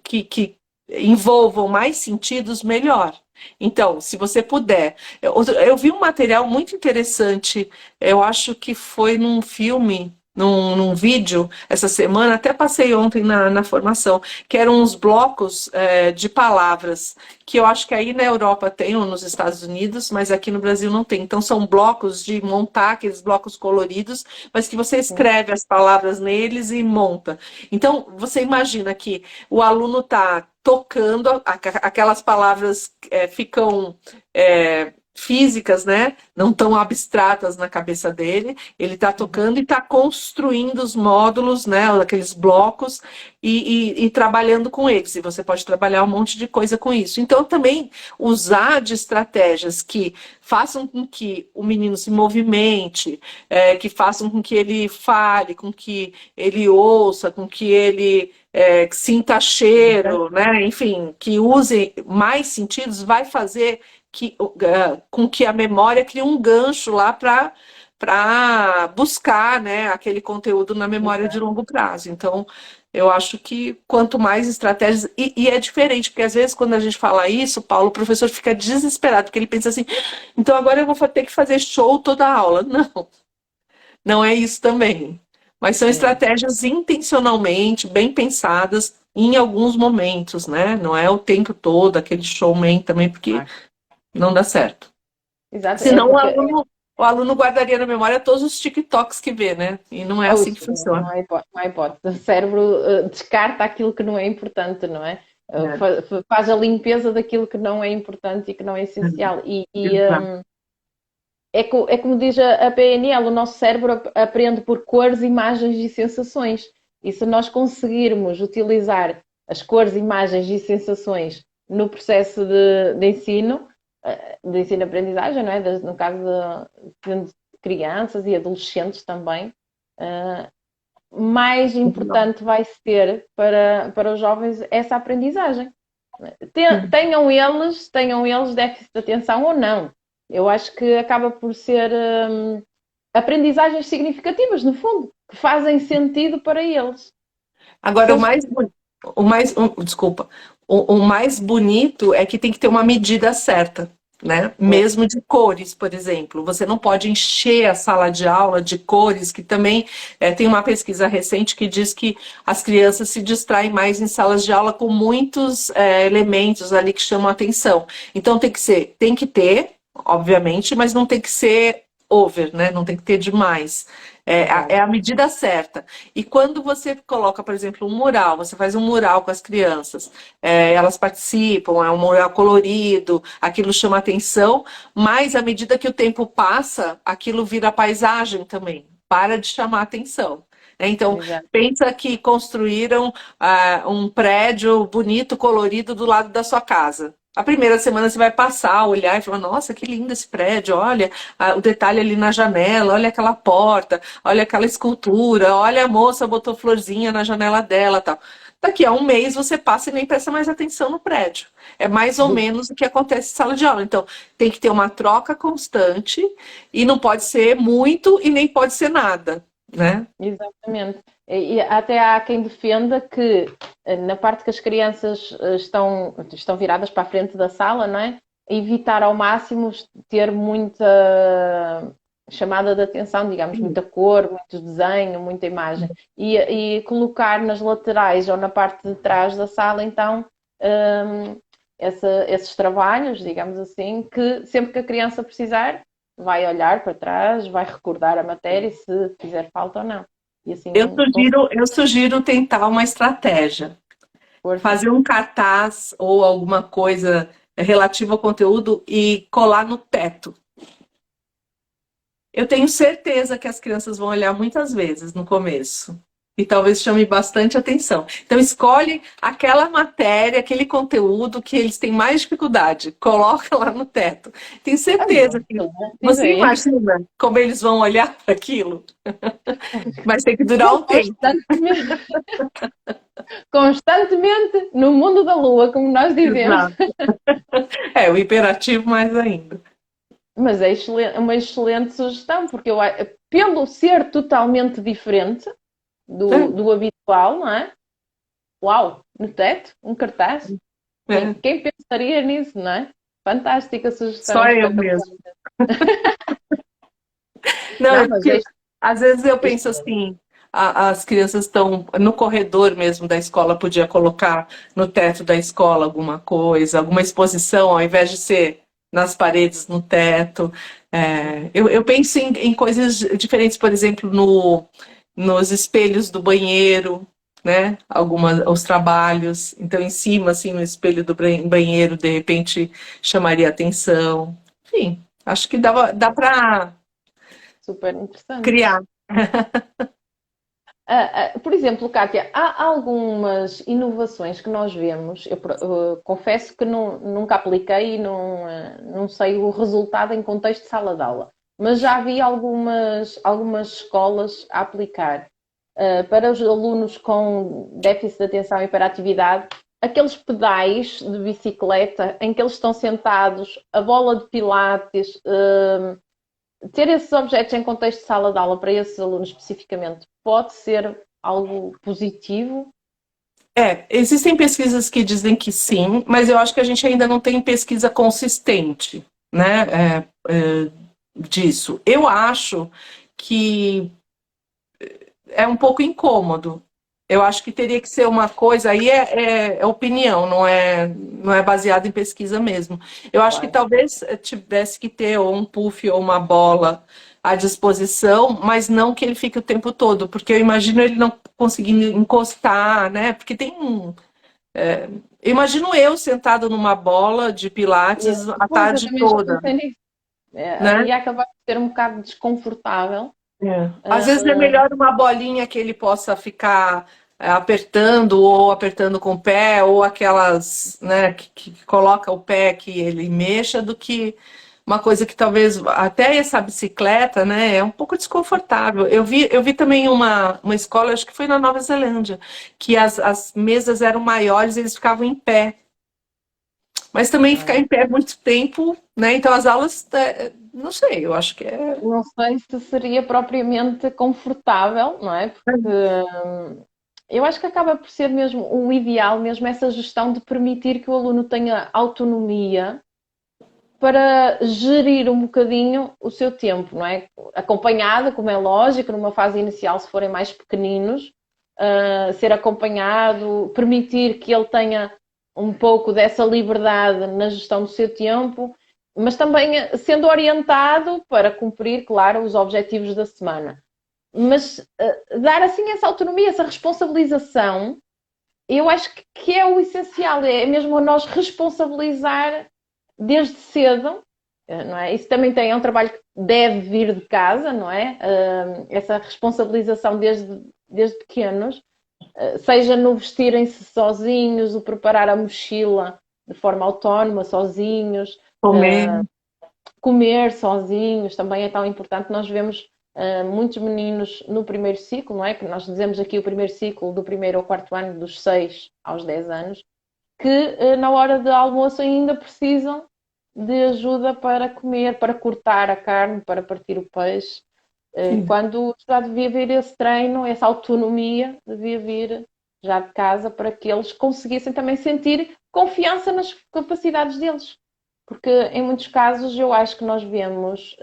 que envolvam mais sentidos, melhor. Então, se você puder. Eu vi um material muito interessante, eu acho que foi num filme. Num vídeo essa semana, até passei ontem na formação, que eram uns blocos de palavras, que eu acho que aí na Europa tem, ou nos Estados Unidos, mas aqui no Brasil não tem. Então são blocos de montar, aqueles blocos coloridos, mas que você Sim. escreve as palavras neles e monta. Então, você imagina que o aluno está tocando, aquelas palavras ficam físicas, né? Não tão abstratas na cabeça dele. Ele está tocando e está construindo os módulos, né? Aqueles blocos e trabalhando com eles. E você pode trabalhar um monte de coisa com isso. Então, também usar de estratégias que façam com que o menino se movimente, que façam com que ele fale, com que ele ouça, com que ele sinta cheiro, né? Enfim, que use mais sentidos, vai fazer com que a memória crie um gancho lá para buscar, né, aquele conteúdo na memória de longo prazo. Então, eu acho que quanto mais estratégias. E é diferente, porque às vezes quando a gente fala isso, Paulo, o professor fica desesperado, porque ele pensa assim: então agora eu vou ter que fazer show toda a aula. Não, não é isso também. Mas são estratégias intencionalmente bem pensadas em alguns momentos, né? Não é o tempo todo, aquele showman também, porque não dá certo. Exato, Senão o aluno guardaria na memória todos os TikToks que vê, né? E não é assim que funciona. Não há hipótese. O cérebro descarta aquilo que não é importante, não é? Faz a limpeza daquilo que não é importante e que não é essencial. É como diz a PNL, o nosso cérebro aprende por cores, imagens e sensações. E se nós conseguirmos utilizar as cores, imagens e sensações no processo de ensino, de ensino-aprendizagem, não é? No caso de crianças e adolescentes também, mais importante vai ser para os jovens essa aprendizagem. Tenham eles déficit de atenção ou não. Eu acho que acaba por ser aprendizagens significativas, no fundo, que fazem sentido para eles. Agora, desculpa, o mais bonito é que tem que ter uma medida certa, né? Mesmo de cores, por exemplo. Você não pode encher a sala de aula de cores, que também tem uma pesquisa recente que diz que as crianças se distraem mais em salas de aula com muitos elementos ali que chamam a atenção. Então tem que ter, obviamente, mas não tem que ser over, né? Não tem que ter demais. É a medida certa. E quando você coloca, por exemplo, um mural, você faz um mural com as crianças, elas participam, é um mural colorido, aquilo chama atenção, mas à medida que o tempo passa, aquilo vira paisagem também, para de chamar atenção. Então, pensa que construíram um prédio bonito, colorido do lado da sua casa. A primeira semana você vai passar, olhar e falar: nossa, que lindo esse prédio, olha o detalhe ali na janela, olha aquela porta, olha aquela escultura, olha a moça botou florzinha na janela dela, tal. Daqui a um mês você passa e nem presta mais atenção no prédio. É mais ou menos o que acontece em sala de aula. Então, tem que ter uma troca constante e não pode ser muito e nem pode ser nada, né? Exatamente. E até há quem defenda que na parte que as crianças estão viradas para a frente da sala, não é? Evitar ao máximo ter muita chamada de atenção, digamos, muita cor, muito desenho, muita imagem. E colocar nas laterais ou na parte de trás da sala, então, esses trabalhos, digamos assim, que sempre que a criança precisar, vai olhar para trás, vai recordar a matéria se fizer falta ou não. E assim, eu sugiro tentar uma estratégia. Fazer um cartaz ou alguma coisa relativa ao conteúdo e colar no teto. Eu tenho certeza que as crianças vão olhar muitas vezes no começo. E talvez chame bastante atenção. Então, escolhe aquela matéria, aquele conteúdo que eles têm mais dificuldade. Coloca lá no teto. Tenho certeza que você imagina como eles vão olhar para aquilo. Mas tem que durar um tempo. Constantemente no mundo da lua, como nós dizemos. O imperativo mais ainda. Mas é uma excelente sugestão, porque pelo ser totalmente diferente do habitual, não é? Uau, no teto, um cartaz. Quem pensaria nisso, não é? Fantástica sugestão. Só eu mesmo. Não, porque às vezes eu penso assim, as crianças estão no corredor mesmo da escola, podia colocar no teto da escola alguma coisa, alguma exposição, ao invés de ser nas paredes, no teto. Eu penso em coisas diferentes, por exemplo, nos espelhos do banheiro, né? Os trabalhos. Então, em cima, assim, no espelho do banheiro, de repente, chamaria atenção. Sim, acho que dá para Super interessante. criar. Por exemplo, Kátia, há algumas inovações que nós vemos. Eu confesso que nunca apliquei e não sei o resultado em contexto de sala de aula, mas já vi algumas escolas a aplicar para os alunos com déficit de atenção e hiperatividade aqueles pedais de bicicleta em que eles estão sentados, a bola de pilates, ter esses objetos em contexto de sala de aula para esses alunos especificamente pode ser algo positivo? Existem pesquisas que dizem que sim, mas eu acho que a gente ainda não tem pesquisa consistente, né, disso. Eu acho que é um pouco incômodo. Eu acho que teria que ser uma coisa, aí é opinião, não é baseado em pesquisa mesmo. Eu acho que Claro. talvez tivesse que ter ou um puff ou uma bola à disposição, mas não que ele fique o tempo todo, porque eu imagino ele não conseguindo encostar, né? Porque tem um. Eu imagino eu sentado numa bola de pilates a Pois, eu tarde também já toda, pensei nisso. né? Ia acabar por ser um bocado desconfortável. Às vezes é melhor uma bolinha que ele possa ficar apertando ou apertando com o pé, ou aquelas, né, que coloca o pé que ele mexa, do que uma coisa que talvez até essa bicicleta, né, é um pouco desconfortável. Eu vi também uma escola, acho que foi na Nova Zelândia, que as mesas eram maiores e eles ficavam em pé. Mas também ficar em pé muito tempo, né? Então as aulas, não sei, eu acho que é. Não sei se seria propriamente confortável, não é? Porque eu acho que acaba por ser mesmo o ideal, mesmo essa gestão de permitir que o aluno tenha autonomia para gerir um bocadinho o seu tempo, não é? Acompanhado, como é lógico, numa fase inicial, se forem mais pequeninos, ser acompanhado, permitir que ele tenha um pouco dessa liberdade na gestão do seu tempo, mas também sendo orientado para cumprir, claro, os objetivos da semana. Mas dar assim essa autonomia, essa responsabilização, eu acho que é o essencial, é mesmo nós responsabilizar desde cedo, não é? Isso também é um trabalho que deve vir de casa, não é? Essa responsabilização desde pequenos, seja no vestirem-se sozinhos, o preparar a mochila de forma autónoma, sozinhos, Comer. comer sozinhos, também é tão importante. Nós vemos muitos meninos no primeiro ciclo, não é? Que nós dizemos aqui o primeiro ciclo do primeiro ao quarto ano, dos 6 aos 10 anos, que na hora de almoço ainda precisam de ajuda para comer, para cortar a carne, para partir o peixe, Sim. quando já devia vir esse treino, essa autonomia, devia vir já de casa para que eles conseguissem também sentir confiança nas capacidades deles. Porque em muitos casos eu acho que nós vemos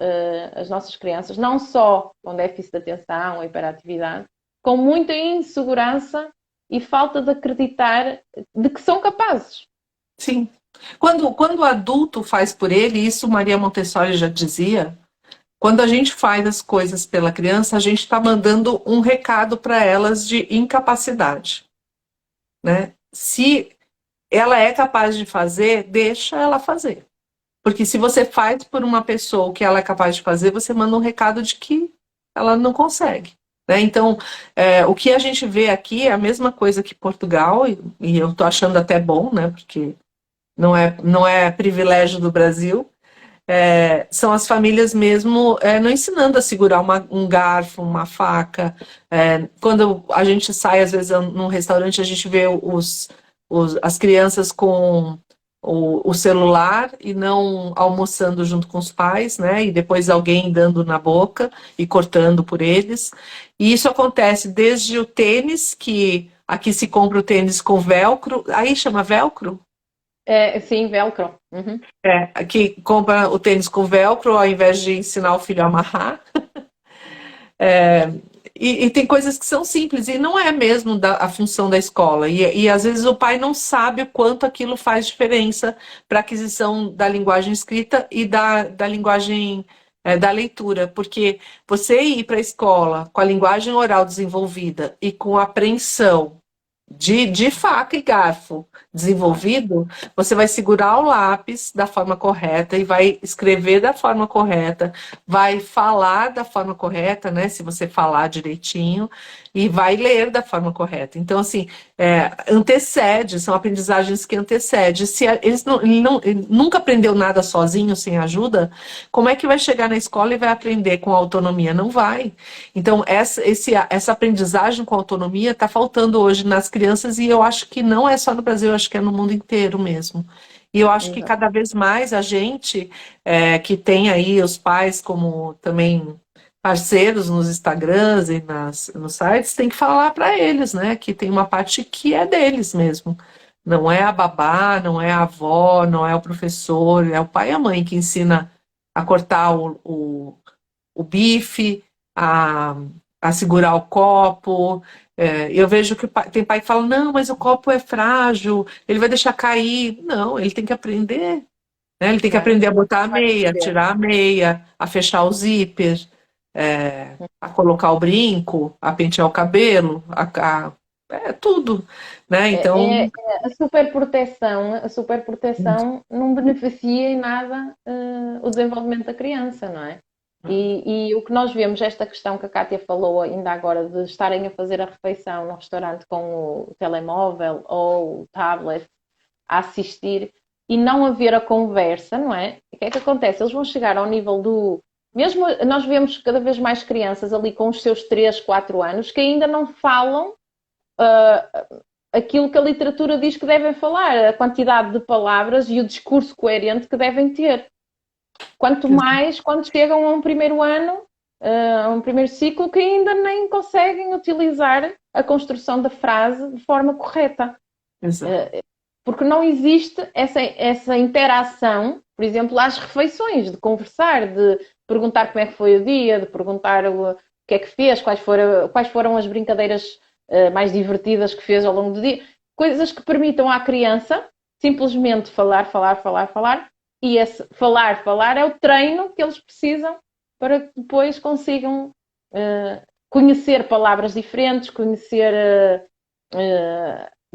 as nossas crianças, não só com déficit de atenção ou hiperatividade, com muita insegurança e falta de acreditar de que são capazes. Sim. Quando o adulto faz por ele, isso Maria Montessori já dizia, quando a gente faz as coisas pela criança, a gente está mandando um recado para elas de incapacidade, né? Se ela é capaz de fazer, deixa ela fazer. Porque se você faz por uma pessoa o que ela é capaz de fazer, você manda um recado de que ela não consegue, né? Então, o que a gente vê aqui é a mesma coisa que Portugal, e eu estou achando até bom, né? Porque não é privilégio do Brasil. São as famílias mesmo não ensinando a segurar um garfo, uma faca. Quando a gente sai, às vezes, num restaurante, a gente vê as crianças com o celular e não almoçando junto com os pais, né? E depois alguém dando na boca e cortando por eles. E isso acontece desde o tênis, que aqui se compra o tênis com velcro. Aí chama velcro? Sim, velcro. Uhum. Que compra o tênis com velcro ao invés de ensinar o filho a amarrar. E tem coisas que são simples, e não é mesmo a função da escola. E às vezes o pai não sabe o quanto aquilo faz diferença para a aquisição da linguagem escrita e da linguagem da leitura. Porque você ir para a escola com a linguagem oral desenvolvida e com apreensão de faca e garfo desenvolvido, você vai segurar o lápis da forma correta e vai escrever da forma correta, vai falar da forma correta, né? Se você falar direitinho, e vai ler da forma correta. Então, assim, antecede, são aprendizagens que antecedem. Se ele nunca aprendeu nada sozinho, sem ajuda, como é que vai chegar na escola e vai aprender com autonomia? Não vai. Então, essa aprendizagem com autonomia está faltando hoje nas crianças e eu acho que não é só no Brasil, eu acho que é no mundo inteiro mesmo. E eu acho que Exato. cada vez mais a gente, que tem aí os pais como também parceiros nos Instagrams e nos sites, tem que falar para eles, né? Que tem uma parte que é deles mesmo. Não é a babá, não é a avó, não é o professor, é o pai e a mãe que ensina a cortar o bife, a, a segurar o copo. Eu vejo que tem pai que fala, não, mas o copo é frágil, ele vai deixar cair. Não, ele tem que aprender. Né? Ele tem que Claro. aprender a botar a Vai meia, a perceber. tirar a meia, a fechar o zíper, a colocar o brinco, a pentear o cabelo, tudo. Né? É, Então, é- a superproteção não beneficia em nada o desenvolvimento da criança, não é? E o que nós vemos, esta questão que a Cátia falou ainda agora, de estarem a fazer a refeição no restaurante com o telemóvel ou o tablet, a assistir e não haver a conversa, não é? O que é que acontece? Eles vão chegar ao nível do. Mesmo nós vemos cada vez mais crianças ali com os seus 3, 4 anos que ainda não falam aquilo que a literatura diz que devem falar, a quantidade de palavras e o discurso coerente que devem ter. Quanto mais quando chegam a um primeiro ano, a um primeiro ciclo, que ainda nem conseguem utilizar a construção da frase de forma correta. exato. Porque não existe essa interação, por exemplo, às refeições, de conversar, de perguntar como é que foi o dia, de perguntar o que é que fez, quais foram as brincadeiras mais divertidas que fez ao longo do dia. Coisas que permitam à criança simplesmente falar, falar, falar, falar, e esse falar, falar é o treino que eles precisam para que depois consigam conhecer palavras diferentes, conhecer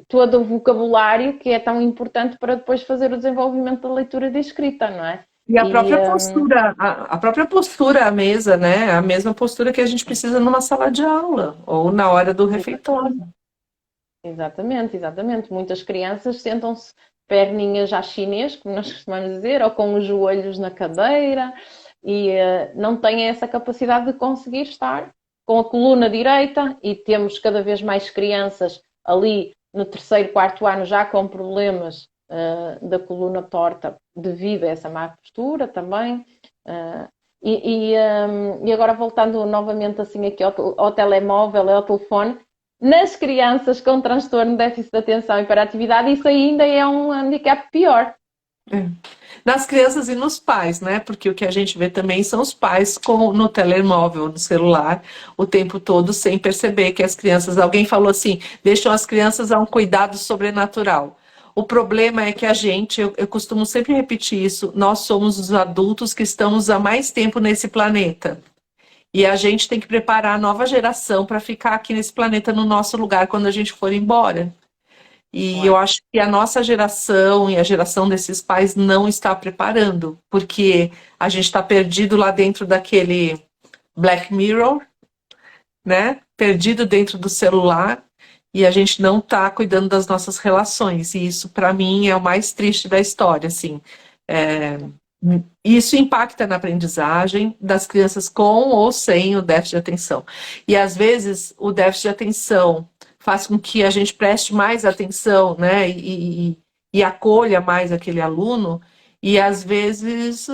todo o vocabulário que é tão importante para depois fazer o desenvolvimento da leitura e da escrita, não é? E a E própria postura, a própria postura à mesa, né? A mesma postura que a gente precisa numa sala de aula ou na hora do refeitório. exatamente, exatamente. Muitas crianças sentam-se perninhas à chinês, como nós costumamos dizer, ou com os joelhos na cadeira e não têm essa capacidade de conseguir estar com a coluna direita e temos cada vez mais crianças ali no terceiro, quarto ano já com problemas da coluna torta devido a essa má postura também. Uh, e agora voltando novamente assim aqui ao telemóvel e ao telefone, nas crianças com transtorno de déficit de atenção e hiperatividade, isso ainda é um handicap pior. É. Nas crianças e nos pais, né? Porque o que a gente vê também são os pais no telemóvel, no celular, o tempo todo, sem perceber que as crianças. Alguém falou assim: deixam as crianças a um cuidado sobrenatural. O problema é que a gente, eu costumo sempre repetir isso, nós somos os adultos que estamos há mais tempo nesse planeta. E a gente tem que preparar a nova geração para ficar aqui nesse planeta no nosso lugar quando a gente for embora. E eu Claro. acho que a nossa geração e a geração desses pais não está preparando, porque a gente está perdido lá dentro daquele Black Mirror, né? Perdido dentro do celular e a gente não está cuidando das nossas relações. E isso, para mim, é o mais triste da história, assim. É, isso impacta na aprendizagem das crianças com ou sem o déficit de atenção. E às vezes o déficit de atenção faz com que a gente preste mais atenção, né? E acolha mais aquele aluno, e às vezes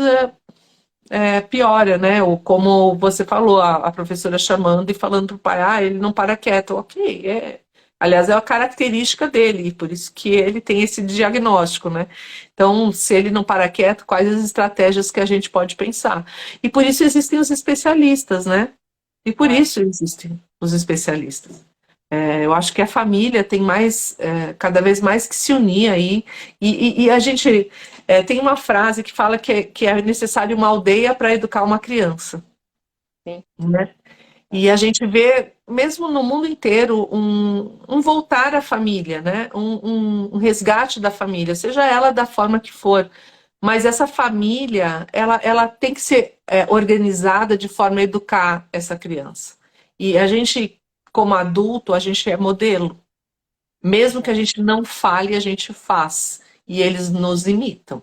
piora, né? Ou como você falou, a professora chamando e falando para o pai, ele não para quieto. Ok, aliás, é a característica dele, e por isso que ele tem esse diagnóstico, né? Então, se ele não para quieto, quais as estratégias que a gente pode pensar? E por isso existem os especialistas, né? E por Claro. isso existem os especialistas. Eu acho que a família tem mais, cada vez mais que se unir aí. E a gente tem uma frase que fala que é necessário uma aldeia para educar uma criança. Sim. Né? E a gente vê, mesmo no mundo inteiro, um voltar à família, né? Um resgate da família, seja ela da forma que for. Mas essa família, ela tem que ser organizada de forma a educar essa criança. E a gente, como adulto, a gente é modelo. Mesmo que a gente não fale, a gente faz. E eles nos imitam.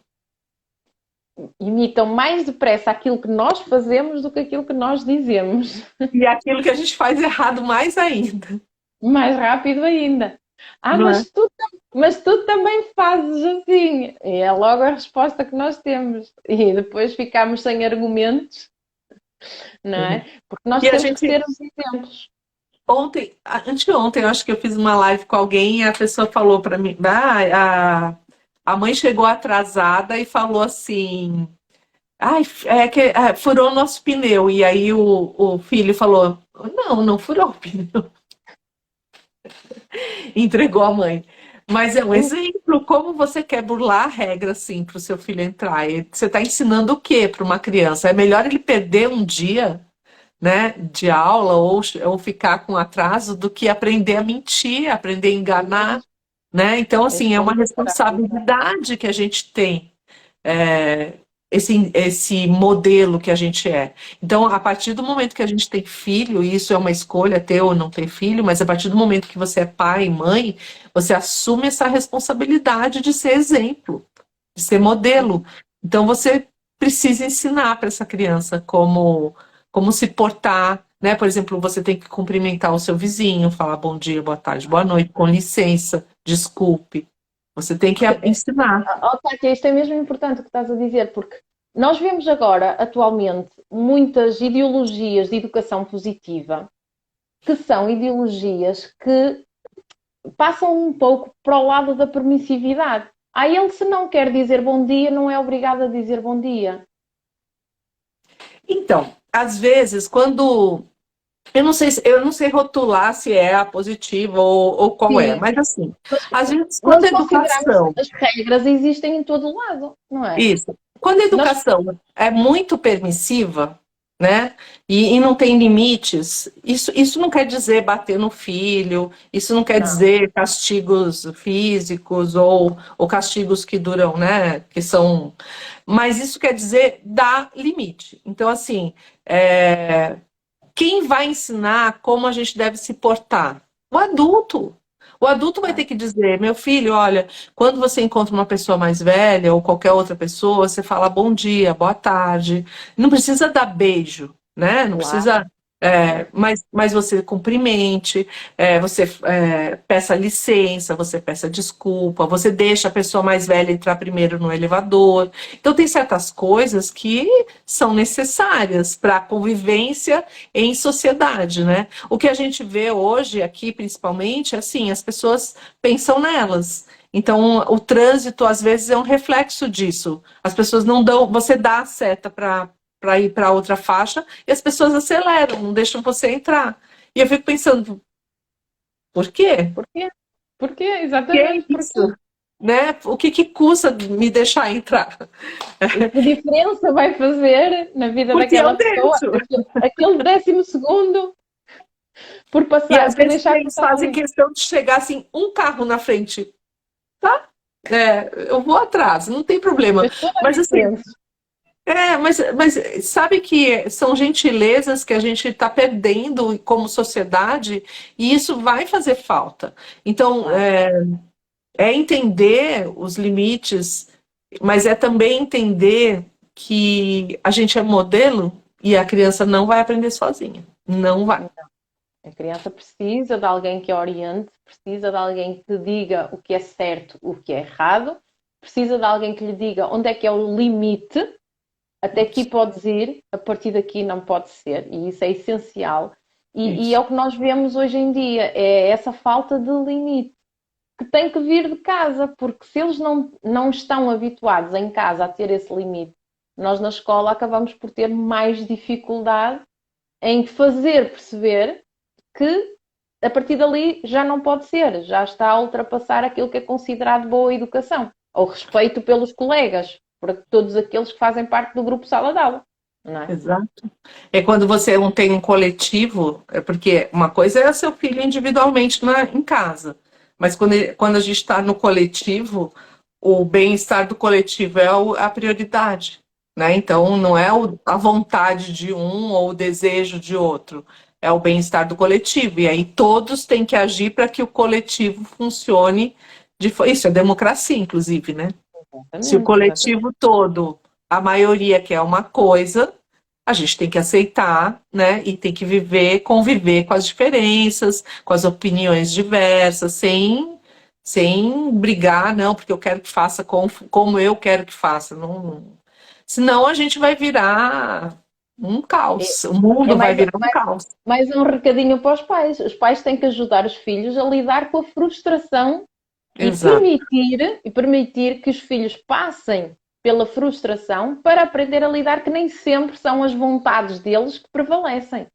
Imitam mais depressa aquilo que nós fazemos do que aquilo que nós dizemos. E aquilo que a gente faz errado mais ainda. Mais rápido ainda. Ah, Não é? mas tu também fazes assim. E é logo a resposta que nós temos. E depois ficamos sem argumentos, não é? Porque nós E a temos que gente ser os exemplos. Anteontem, eu acho que eu fiz uma live com alguém e a pessoa falou para mim, a mãe chegou atrasada e falou assim, ai, furou nosso pneu. E aí o filho falou, não, não furou o pneu. Entregou a mãe. Mas é um exemplo, como você quer burlar a regra assim para o seu filho entrar. E você está ensinando o quê para uma criança? É melhor ele perder um dia, né, de aula ou ficar com atraso do que aprender a mentir, aprender a enganar, né? Então, assim, é uma responsabilidade que a gente tem, é, esse modelo que a gente é. Então, a partir do momento que a gente tem filho, e isso é uma escolha ter ou não ter filho, mas a partir do momento que você é pai e mãe, você assume essa responsabilidade de ser exemplo, de ser modelo. Então, você precisa ensinar para essa criança como se portar, né? Por exemplo, você tem que cumprimentar o seu vizinho, falar bom dia, boa tarde, boa noite, com licença, desculpe. Você tem que ensinar. Oh, Kátia, isto é mesmo importante o que estás a dizer, porque nós vemos agora, atualmente, muitas ideologias de educação positiva que são ideologias que passam um pouco para o lado da permissividade. A ele, se não quer dizer bom dia, não é obrigado a dizer bom dia. Então, às vezes, quando eu não sei rotular se é a positiva ou qual é, Sim, mas assim, mas às vezes, quando nós a consideramos educação, que as regras existem em todo lado, não é? isso, quando a Nós, educação é muito permissiva, né, e não tem limites, isso não quer dizer bater no filho, isso não quer não, dizer castigos físicos ou castigos que duram, né, que são, mas isso quer dizer dar limite. Então, assim, quem vai ensinar como a gente deve se portar? O adulto. O adulto vai ter que dizer, meu filho, olha, quando você encontra uma pessoa mais velha ou qualquer outra pessoa, você fala bom dia, boa tarde. Não precisa dar beijo, né? Não claro. precisa. Mas você cumprimente, você peça licença, você peça desculpa, você deixa a pessoa mais velha entrar primeiro no elevador. Então, tem certas coisas que são necessárias para a convivência em sociedade, né? O que a gente vê hoje aqui, principalmente, é assim, as pessoas pensam nelas. Então, o trânsito, às vezes, é um reflexo disso. As pessoas não dão, você dá a seta para ir para outra faixa e as pessoas aceleram, não deixam você entrar. E eu fico pensando, por quê? Porquê? Porquê? Que é Exatamente porquê? isso? Né? O que custa me deixar entrar? E que diferença vai fazer na vida Porque daquela eu pessoa deixo. aquele 10º por E passar, às por vezes deixar eles passar fazem ali? questão de chegar assim, um carro na frente, tá? Eu vou atrás, não tem problema. Faz toda a Mas assim, diferença. mas sabe que são gentilezas que a gente está perdendo como sociedade e isso vai fazer falta. Então, Claro. é entender os limites, mas é também entender que a gente é modelo e a criança não vai aprender sozinha. Não vai. A criança precisa de alguém que a oriente, precisa de alguém que lhe diga o que é certo, o que é errado, precisa de alguém que lhe diga onde é que é o limite, até aqui podes ir, a partir daqui não pode ser, e isso é essencial. E é Isso. o que nós vemos hoje em dia, é essa falta de limite, que tem que vir de casa, porque se eles não estão habituados em casa a ter esse limite, nós na escola acabamos por ter mais dificuldade em fazer perceber que a partir dali já não pode ser, já está a ultrapassar aquilo que é considerado boa educação, ou respeito pelos colegas, por todos aqueles que fazem parte do grupo sala de aula. não é? Exato. É quando você não tem um coletivo, é porque uma coisa é seu filho individualmente em casa, mas quando a gente está no coletivo, o bem-estar do coletivo é a prioridade, né? Então, não é a vontade de um ou o desejo de outro, é o bem-estar do coletivo. E aí todos têm que agir para que o coletivo funcione isso é democracia, inclusive, né? Se o Exatamente, exatamente. coletivo todo, a maioria quer uma coisa, a gente tem que aceitar, né? E tem que conviver com as diferenças, com as opiniões diversas, sem brigar, não, porque eu quero que faça como eu quero que faça. Não, senão a gente vai virar um É, caos. O é mundo vai mais, virar um caos. mais um recadinho para os pais. Os pais têm que ajudar os filhos a lidar com a frustração e Exato. permitir que os filhos passem pela frustração para aprender a lidar, que nem sempre são as vontades deles que prevalecem.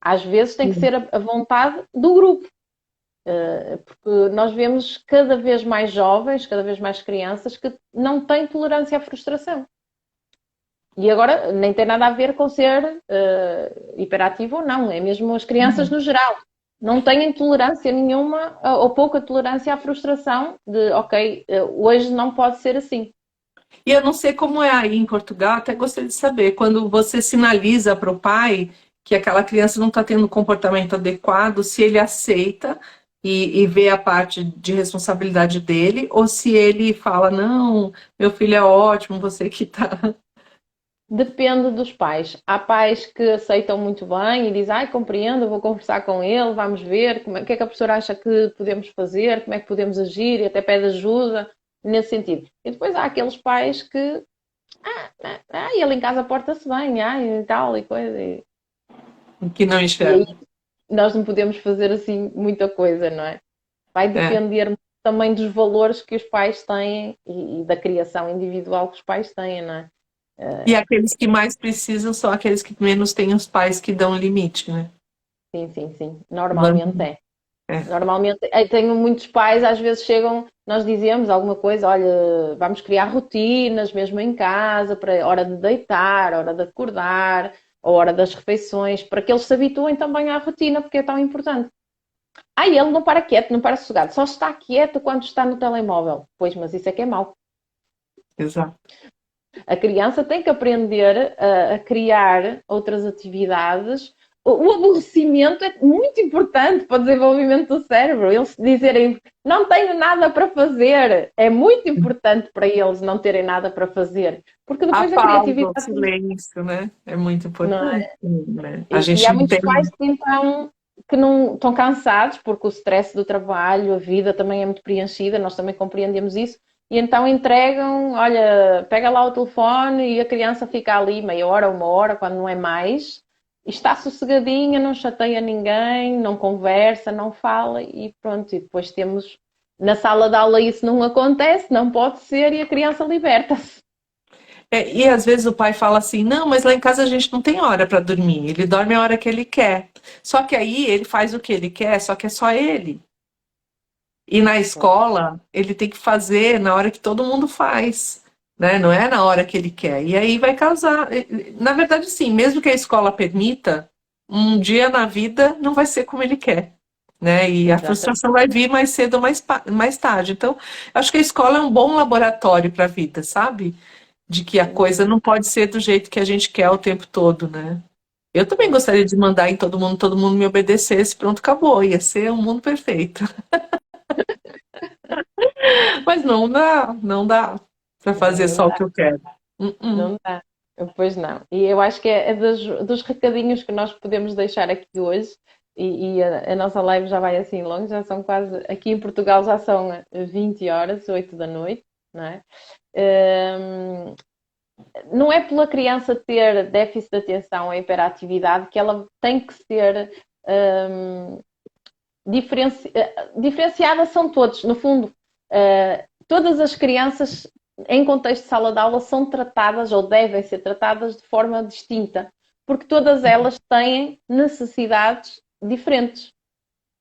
Às vezes tem que ser a vontade do grupo, porque nós vemos cada vez mais jovens, cada vez mais crianças que não têm tolerância à frustração. E agora nem tem nada a ver com ser hiperativo ou não, é mesmo as crianças no geral. Não têm tolerância nenhuma ou pouca tolerância à frustração de, ok, hoje não pode ser assim. E eu não sei como é aí em Portugal, até gostaria de saber, quando você sinaliza para o pai que aquela criança não está tendo um comportamento adequado, se ele aceita e vê a parte de responsabilidade dele, ou se ele fala, não, meu filho é ótimo, você que está. Depende dos pais. Há pais que aceitam muito bem e dizem, ai, compreendo, vou conversar com ele, vamos ver o que é que a professora acha que podemos fazer, como é que podemos agir e até pede ajuda nesse sentido. E depois há aqueles pais que, ele em casa porta-se bem, e tal, e coisa. Que não E aí enxerga. nós não podemos fazer assim muita coisa, não é? Vai É. depender também dos valores que os pais têm e da criação individual que os pais têm, não é? E aqueles que mais precisam são aqueles que menos têm os pais que dão limite, né? Sim, sim, sim. Normalmente Normalmente. é. É. Normalmente, tenho muitos pais, às vezes chegam, nós dizemos alguma coisa, olha, vamos criar rotinas mesmo em casa, para hora de deitar, hora de acordar, a hora das refeições, para que eles se habituem também à rotina, porque é tão importante. Ah, ele não para quieto, não para sossegado, só está quieto quando está no telemóvel. Pois, mas isso é que é mau. Exato. A criança tem que aprender a criar outras atividades. O aborrecimento é muito importante para o desenvolvimento do cérebro. Eles dizerem não tenho nada para fazer, é muito importante para eles não terem nada para fazer, porque A depois a pausa, o criatividade silêncio, né? É muito não importante, é? né? A E gente há não muitos tem. pais que não estão cansados porque o stress do trabalho, a vida também é muito preenchida, nós também compreendemos isso, e então entregam, olha, pega lá o telefone e a criança fica ali meia hora, uma hora, quando não é mais, e está sossegadinha, não chateia ninguém, não conversa, não fala, e pronto, e depois temos na sala de aula isso não acontece, não pode ser, e a criança liberta-se. E às vezes o pai fala assim: não, mas lá em casa a gente não tem hora para dormir, ele dorme a hora que ele quer. Só que aí ele faz o que ele quer, só que é só ele. E na escola ele tem que fazer na hora que todo mundo faz, né? Não é na hora que ele quer. E aí vai causar. Na verdade, sim, mesmo que a escola permita, um dia na vida não vai ser como ele quer. Né? E a Exatamente. frustração vai vir mais cedo ou mais tarde. Então, acho que a escola é um bom laboratório para a vida, sabe? De que a coisa não pode ser do jeito que a gente quer o tempo todo, né? Eu também gostaria de mandar em todo mundo me obedecesse, pronto, acabou, ia ser um mundo perfeito. Mas não dá para fazer Não só o dá. que eu quero. Uh-uh. Não dá. Pois não. E eu acho que é dos recadinhos que nós podemos deixar aqui hoje. E a nossa live já vai assim longe, já são quase. Aqui em Portugal já são 20 horas, 8 da noite, não é? Hum, não é pela criança ter déficit de atenção ou hiperatividade que ela tem que ser hum, diferenciada, são todos, no fundo. Todas as crianças em contexto de sala de aula são tratadas ou devem ser tratadas de forma distinta, porque todas elas têm necessidades diferentes,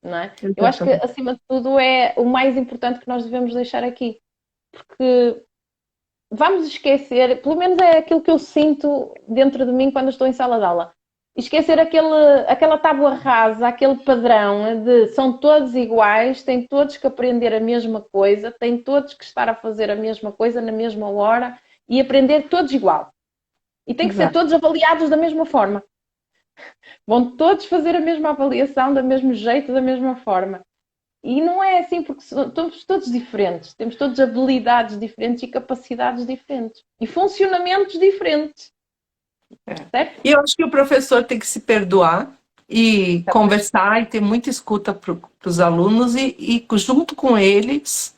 não é? Eu acho que Exatamente. acima de tudo é o mais importante que nós devemos deixar aqui, porque vamos esquecer, pelo menos é aquilo que eu sinto dentro de mim quando estou em sala de aula. Esquecer aquela tábua rasa, aquele padrão de são todos iguais, têm todos que aprender a mesma coisa, têm todos que estar a fazer a mesma coisa na mesma hora e aprender todos igual. E têm que ser Exato. todos avaliados da mesma forma. Vão todos fazer a mesma avaliação, do mesmo jeito, da mesma forma. E não é assim, porque somos todos diferentes, temos todas habilidades diferentes e capacidades diferentes. E funcionamentos diferentes. Certo? E eu acho que o professor tem que se perdoar e conversar e ter muita escuta para os alunos e, junto com eles,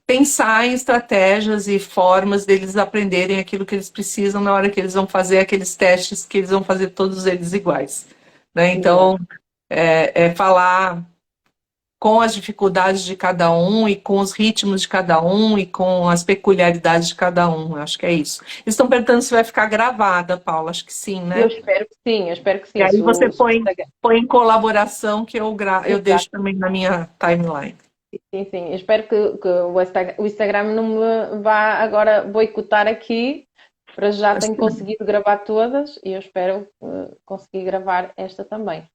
pensar em estratégias e formas deles aprenderem aquilo que eles precisam na hora que eles vão fazer aqueles testes que eles vão fazer todos eles iguais. Né? Então, falar com as dificuldades de cada um e com os ritmos de cada um e com as peculiaridades de cada um. Eu acho que é isso. Eles estão perguntando se vai ficar gravada, Paula. Acho que sim, né? Eu espero que sim, eu espero que sim. E aí você põe em colaboração que eu deixo também na minha timeline. Sim, sim. Eu espero que o Instagram não me vá agora boicotar aqui. Para já tenho conseguido gravar todas e eu espero conseguir gravar esta também.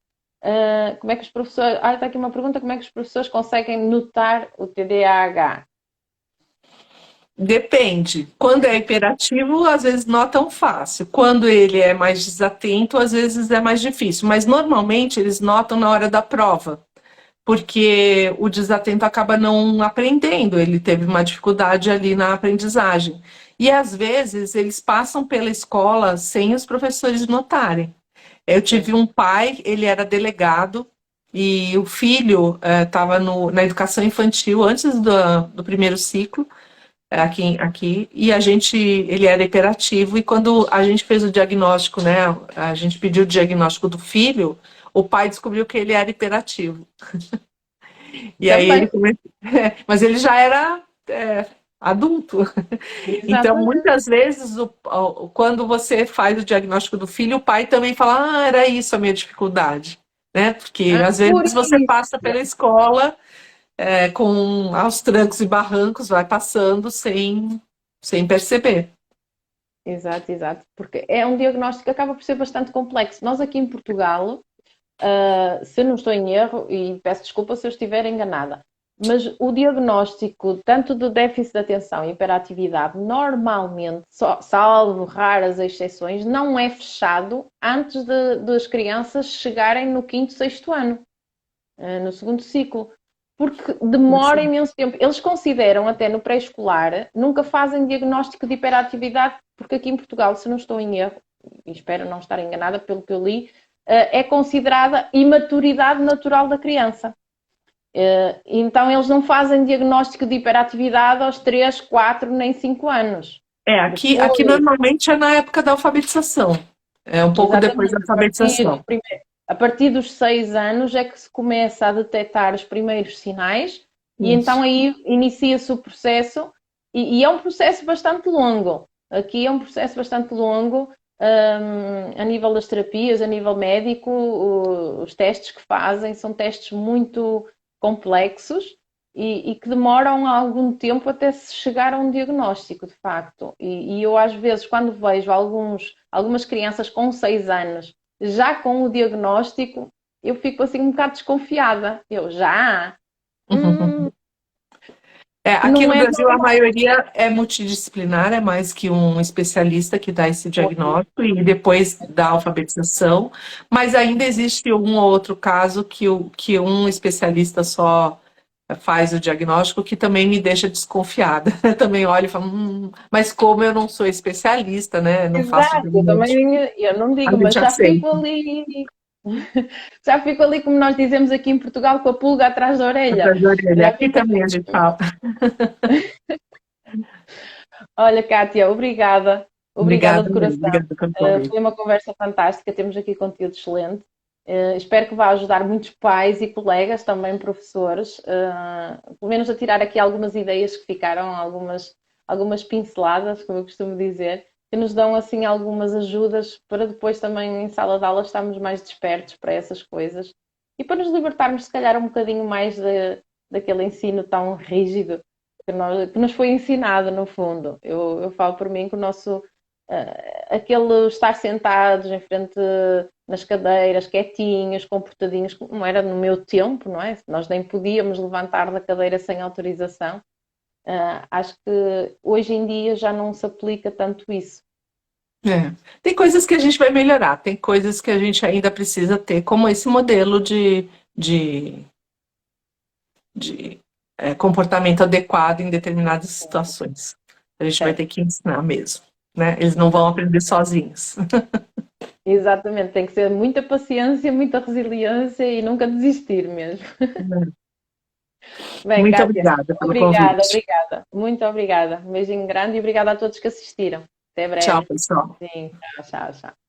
Como é que os professores... está aqui uma pergunta. Como é que os professores conseguem notar o TDAH? Depende. Quando é hiperativo, às vezes notam fácil. Quando ele é mais desatento, às vezes é mais difícil. Mas normalmente eles notam na hora da prova, porque o desatento acaba não aprendendo, ele teve uma dificuldade ali na aprendizagem. E às vezes eles passam pela escola sem os professores notarem. Eu tive um pai, ele era delegado, e o filho estava na educação infantil antes do primeiro ciclo, aqui, e ele era hiperativo, e quando a gente fez o diagnóstico, né, a gente pediu o diagnóstico do filho, o pai descobriu que ele era hiperativo. E aí ele começou... Mas ele já era adulto. Então, muitas vezes, quando você faz o diagnóstico do filho, o pai também fala, era isso a minha dificuldade. Né? Porque às vezes você passa pela escola com aos trancos e barrancos, vai passando sem perceber. Exato, exato. Porque é um diagnóstico que acaba por ser bastante complexo. Nós aqui em Portugal, se eu não estou em erro, e peço desculpa se eu estiver enganada, mas o diagnóstico, tanto do déficit de atenção e hiperatividade, normalmente, salvo raras exceções, não é fechado antes das crianças chegarem no quinto, sexto ano, no segundo ciclo. Porque demora imenso tempo. Eles consideram, até no pré-escolar, nunca fazem diagnóstico de hiperatividade, porque aqui em Portugal, se não estou em erro, e espero não estar enganada pelo que eu li, é considerada imaturidade natural da criança. Então eles não fazem diagnóstico de hiperatividade aos 3, 4, nem 5 anos. Aqui normalmente é na época da alfabetização. É um pouco depois da alfabetização. A partir dos 6 anos é que se começa a detectar os primeiros sinais e então aí inicia-se o processo e é um processo bastante longo. Aqui é um processo bastante longo a nível das terapias, a nível médico, os testes que fazem são testes muito complexos e que demoram algum tempo até se chegar a um diagnóstico, de facto. E eu, às vezes, quando vejo algumas crianças com 6 anos já com o diagnóstico, eu fico assim um bocado desconfiada. Eu já? Aqui no Brasil a maioria é multidisciplinar, é mais que um especialista que dá esse diagnóstico e depois da alfabetização, mas ainda existe um ou outro caso que um especialista só faz o diagnóstico, que também me deixa desconfiada. Eu também olho e falo, mas como eu não sou especialista, né? Não faço eu não digo, mas já fico ali. Já fico ali, como nós dizemos aqui em Portugal, com a pulga atrás da orelha. Atrás da orelha. Aqui também a gente fala. Olha, Kátia, obrigada. Obrigada de coração. Obrigada, foi uma conversa fantástica, temos aqui conteúdo excelente. Espero que vá ajudar muitos pais e colegas, também professores, pelo menos a tirar aqui algumas ideias que ficaram, algumas pinceladas, como eu costumo dizer, que nos dão assim algumas ajudas para depois também em sala de aula estarmos mais despertos para essas coisas e para nos libertarmos se calhar um bocadinho mais daquele ensino tão rígido que nos foi ensinado, no fundo. Eu falo por mim que o nosso, aquele estar sentados em frente nas cadeiras, quietinhos, comportadinhos, como era no meu tempo, não é? Nós nem podíamos levantar da cadeira sem autorização. Acho que hoje em dia já não se aplica tanto isso. É. Tem coisas que a gente vai melhorar, tem coisas que a gente ainda precisa ter, como esse modelo de, de comportamento adequado em determinadas situações. A gente vai Certo. ter que ensinar mesmo, né? Eles não vão aprender sozinhos. Exatamente, tem que ser muita paciência, muita resiliência e nunca desistir mesmo. Bem, Muito Kátia, obrigada pelo obrigada, convite. obrigada. Muito obrigada. Um beijinho grande e obrigada a todos que assistiram. Até Tchau, breve. pessoal. Sim, tchau, tchau, tchau.